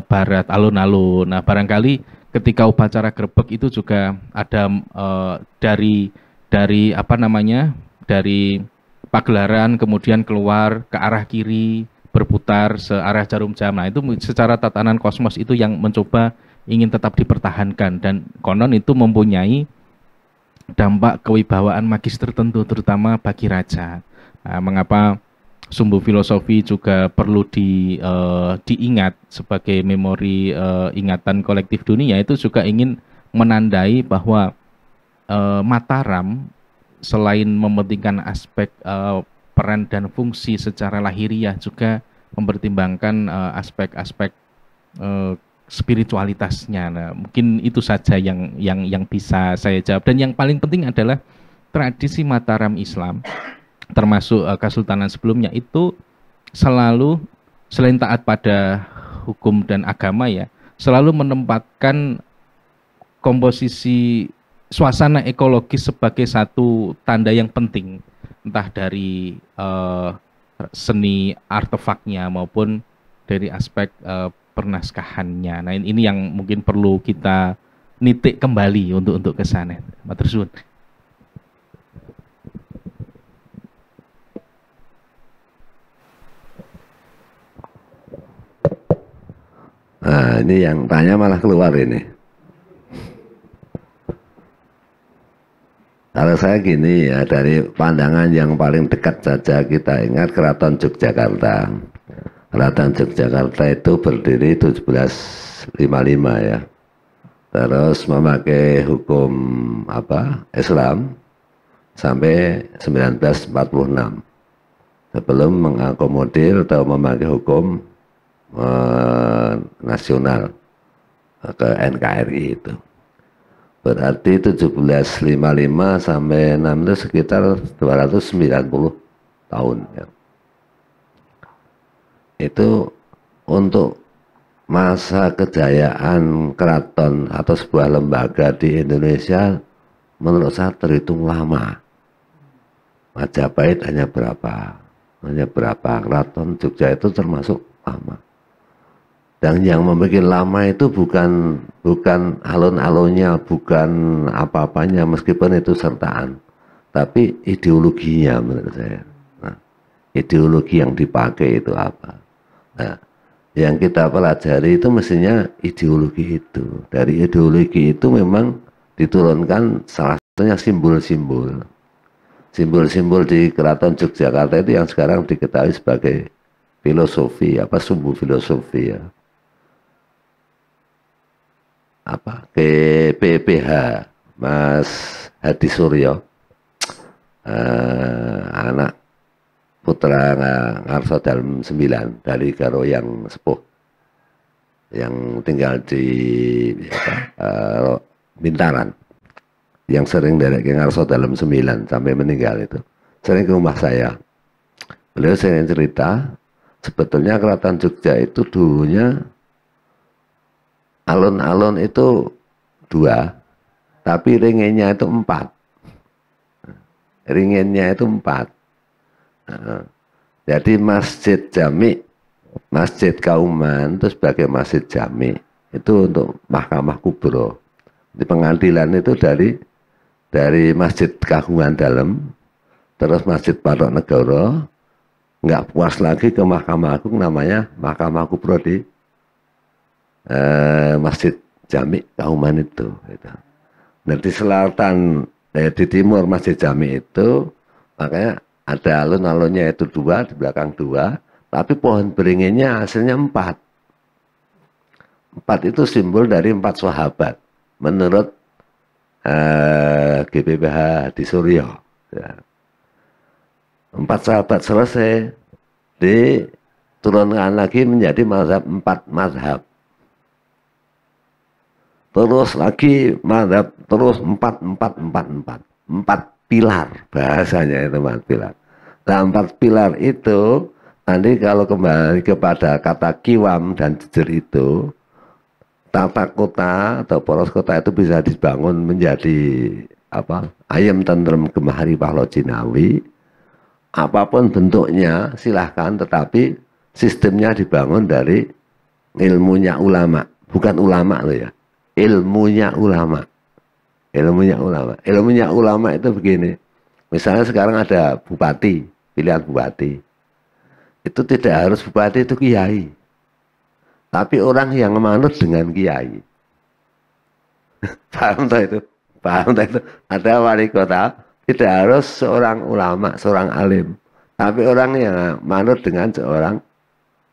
barat alun-alun. Nah, barangkali ketika upacara grebek itu juga ada dari apa namanya, dari pagelaran kemudian keluar ke arah kiri berputar searah jarum jam. Nah, itu secara tatanan kosmos itu yang mencoba ingin tetap dipertahankan, dan konon itu mempunyai dampak kewibawaan magis tertentu terutama bagi raja. Nah, mengapa sumbu filosofi juga perlu diingat sebagai memori ingatan kolektif dunia, itu juga ingin menandai bahwa Mataram selain mementingkan aspek peran dan fungsi secara lahiriah, juga mempertimbangkan aspek-aspek spiritualitasnya. Nah, mungkin itu saja yang bisa saya jawab. Dan yang paling penting adalah tradisi Mataram Islam, termasuk kesultanan sebelumnya, itu selalu selain taat pada hukum dan agama ya, selalu menempatkan komposisi suasana ekologis sebagai satu tanda yang penting, entah dari seni artefaknya maupun dari aspek pernaskahannya. Nah, ini yang mungkin perlu kita nitik kembali untuk ke sana. Matur suwun. Nah, ini yang tanya malah keluar ini. Kalau saya gini ya, dari pandangan yang paling dekat saja kita ingat Keraton Yogyakarta. Keraton Yogyakarta itu berdiri 1755 ya. Terus memakai hukum Islam sampai 1946. Sebelum mengakomodir atau memakai hukum nasional ke NKRI itu. Berarti 1755 sampai 6 itu sekitar 290 tahun ya. Itu untuk masa kejayaan keraton atau sebuah lembaga di Indonesia menurut saya terhitung lama. Majapahit hanya berapa? Keraton Jogja itu termasuk lama. Dan yang membuat lama itu bukan alun-alunnya, bukan apa-apanya, meskipun itu sertaan, tapi ideologinya menurut saya. Nah, ideologi yang dipakai itu apa? Nah, yang kita pelajari itu mestinya ideologi itu. Dari ideologi itu memang diturunkan salah satunya simbol-simbol. Simbol-simbol di Keraton Yogyakarta itu yang sekarang diketahui sebagai filosofi, sumbu filosofi ya. PPH Mas Hadi Suryo, anak putra Ngarso Dalem 9 dari karo yang sepuh yang tinggal di Bintaran, yang sering derek ke Ngarso Dalem 9 sampai meninggal itu, sering ke rumah saya. Beliau sering cerita sebetulnya Keraton Jogja itu dulunya alun-alun itu 2, tapi ringennya itu 4. Ringennya itu 4. Jadi masjid jami, masjid Kauman itu sebagai masjid jami itu untuk Mahkamah Kubro. Di pengadilan itu dari Masjid Kagungan Dalem, terus Masjid Patok Negoro, nggak puas lagi ke Mahkamah Agung, namanya Mahkamah Kubro di Masjid Jami Kauman itu gitu. Nah, di selatan di timur Masjid Jami itu makanya ada alun-alunnya itu 2, di belakang 2, tapi pohon beringinnya hasilnya 4. 4 itu simbol dari 4 sahabat. menurut GPPH di Suryo. Ya. 4 sahabat selesai, diturunkan lagi menjadi mazhab 4 mazhab. Terus lagi mazhab, terus 4 pilar, bahasanya itu 4 pilar. Nah 4 pilar itu, nanti kalau kembali kepada kata kiwam dan jejer itu, tata kota atau poros kota itu bisa dibangun menjadi apa? Ayam tentrem gemahari pahlo jinawi. Apapun bentuknya silahkan, tetapi sistemnya dibangun dari ilmunya ulama, bukan ulama loh ya, ilmunya ulama. Ilmunya ulama itu begini. Misalnya sekarang ada bupati, pilihan bupati. Itu tidak harus bupati itu kiai. Tapi orang yang manut dengan kiai. Paham tak itu? Paham tak itu? Ada wali kota, tidak harus seorang ulama, seorang alim. Tapi orang yang manut dengan seorang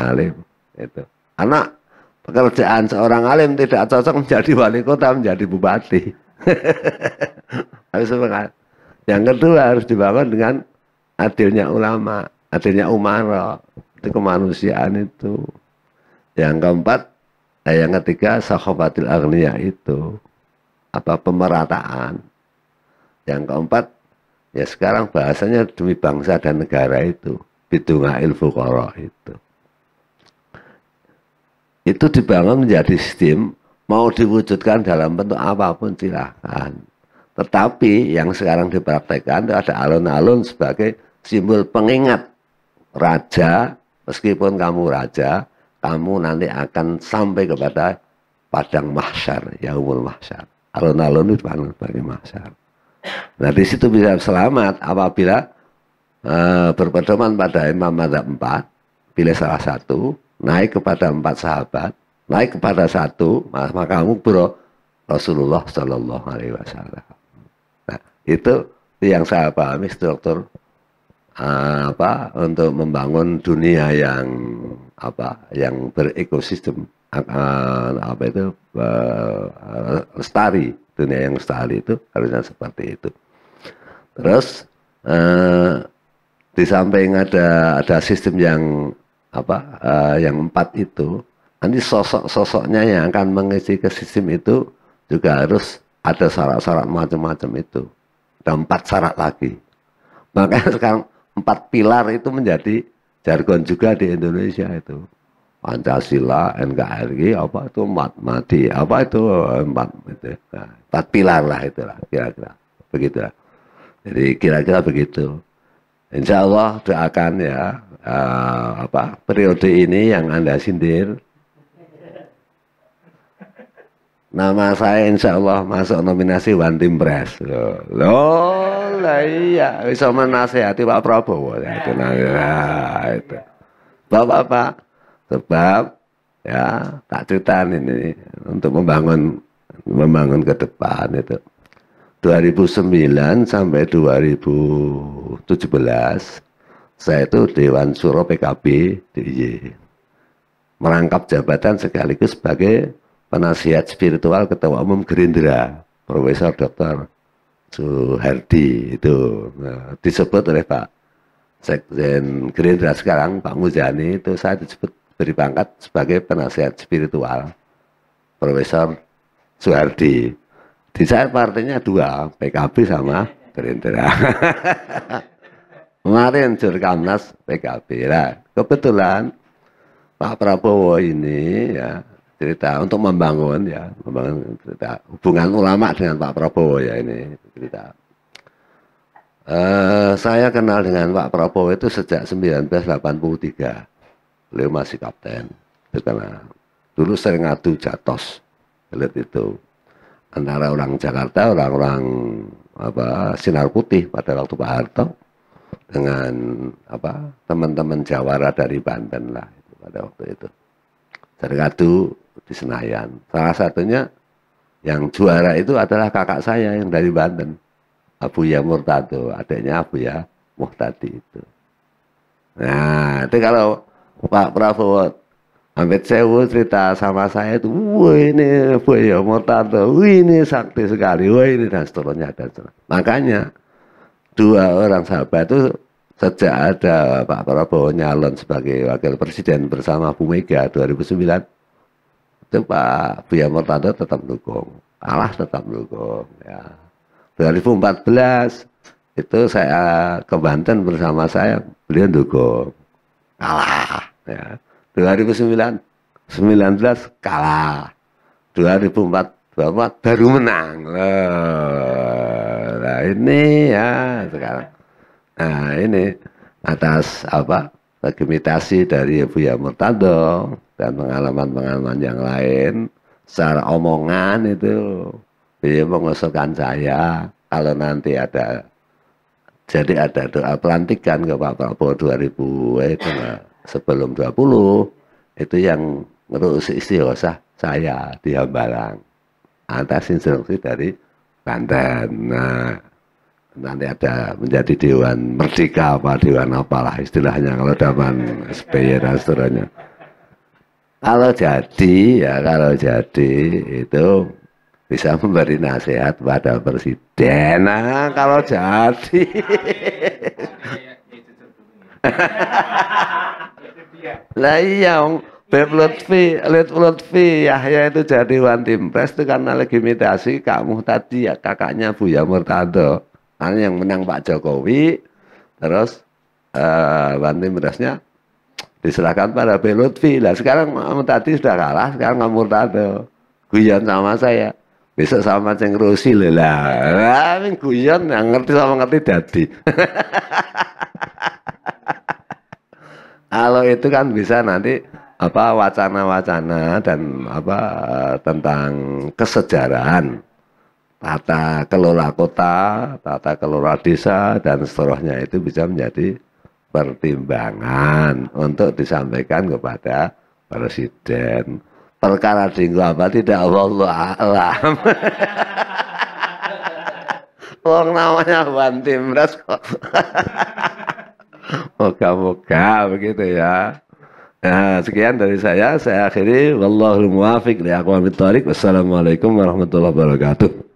alim. Itu. Karena pekerjaan seorang alim tidak cocok menjadi wali kota, menjadi bupati. Yang kedua harus dibangun dengan adilnya ulama, adilnya umara. Itu kemanusiaan itu. Yang keempat, yang ketiga sakhafatil agniya itu apa pemerataan. Yang keempat, ya sekarang bahasanya demi bangsa dan negara itu bidunga'il fuqara itu. Itu dibangun menjadi sistem, mau diwujudkan dalam bentuk apapun silahkan. Tetapi yang sekarang dipraktekkan itu ada alun-alun sebagai simbol pengingat raja, meskipun kamu raja, kamu nanti akan sampai kepada padang mahsyar, yaumul mahsyar. Alun-alun itu sebagai mahsyar. Nah di situ bisa selamat apabila berpedoman pada imam mazhab 4, pilih salah satu, naik kepada 4 sahabat, naik kepada 1, maka kamu bro Rasulullah Shallallahu Alaihi Wasallam. Nah itu yang saya pahami struktur untuk membangun dunia yang yang berekosistem lestari, dunia yang lestari itu harusnya seperti itu. Terus di samping ada sistem yang yang 4 itu, nanti sosok-sosoknya yang akan mengisi ke sistem itu juga harus ada syarat-syarat macam-macam itu. Ada 4 syarat lagi. Makanya sekarang 4 pilar itu menjadi jargon juga di Indonesia itu. Pancasila, NKRI, apa itu mati, apa itu 4 itu. Nah, 4 pilar lah itulah kira-kira. Begitulah. Jadi kira-kira begitu. Insya Allah doakan ya periode ini yang Anda sindir. Nama saya insya Allah masuk nominasi One Team Press. Loh lah iya, bisa menasehati Pak Prabowo ya, itu. Bapak-bapak, sebab ya tak ceritain ini untuk membangun ke depan itu. 2009 sampai 2017 saya itu Dewan Syuro PKB DIY, merangkap jabatan sekaligus sebagai penasihat spiritual Ketua Umum Gerindra, Profesor Dr. Suhardi itu. Nah, disebut oleh Pak Sekjen Gerindra sekarang, Pak Muzani, itu saya disebut beri pangkat sebagai penasihat spiritual Profesor Suhardi. Di saya partainya 2, PKB sama Gerindra. Kemarin Jurkamnas PKB. Nah, kebetulan Pak Prabowo ini ya cerita untuk membangun cerita hubungan ulama dengan Pak Prabowo ya ini cerita. Saya kenal dengan Pak Prabowo itu sejak 1983. Beliau masih kapten. Itu karena dulu sering ngadu jatos, lihat itu antara orang Jakarta, orang-orang Sinar Putih pada waktu Pak Harto dengan teman-teman Jawara dari Banten lah itu, pada waktu itu. Sering ngadu di Senayan. Salah satunya yang juara itu adalah kakak saya yang dari Banten, Abuya Murtado, adiknya Abuya Muhtadi itu. Nah, itu kalau Pak Prabowo Amit Sewu cerita sama saya itu, wah ini Buya Murtado, wah ini sakti sekali, wah ini dan seterusnya dan seterusnya. Makanya dua orang sahabat itu sejak ada Pak Prabowo nyalon sebagai wakil presiden bersama Bu Mega 2009, itu Pak Buya Murtado tetap dukung, kalah tetap dukung. Ya. 2014 itu saya ke Banten bersama saya, beliau dukung, kalah. Ya. 2019 kalah, 2024 baru menang. Nah ini ya sekarang. Nah ini atas apa legitimasi dari Buya Murtado dan pengalaman-pengalaman yang lain, secara omongan itu beliau mengusulkan saya kalau nanti ada doa pelantikan ke Pak Prabowo 2000 sebelum 20 itu yang ngurus istighosah saya di Hambalang atas instruksi dari Banten. Nah, nanti ada menjadi Dewan Merdeka apa Dewan apalah istilahnya kalau zaman SBY dan seterusnya. Kalau jadi itu bisa memberi nasihat pada presiden. Nah, kalau jadi lah iya, Lutfi Yahya itu jadi One Team Press itu karena legitimasi kamu tadi ya, kakaknya Buya Murtado. Karena yang menang Pak Jokowi, terus One Team Press-nya diserahkan pada Lutfi. Lah sekarang kamu tadi sudah kalah, sekarang kamu Murtado. Guyon sama saya. Besok sama Ceng Rosi lah. Guyon yang ngerti sama ngerti jadi. Kalau itu kan bisa nanti apa wacana-wacana dan apa tentang kesejarahan tata kelola kota, tata kelola desa dan seterusnya itu bisa menjadi pertimbangan untuk disampaikan kepada presiden. Perkara dinggo apa tidak wallahu a'lam. Wong namanya One Team Press kok. Moga-moga begitu ya. Nah, sekian dari saya akhiri. Wallahul muwaffiq li aqwamit thoriq. Wassalamualaikum warahmatullahi wabarakatuh.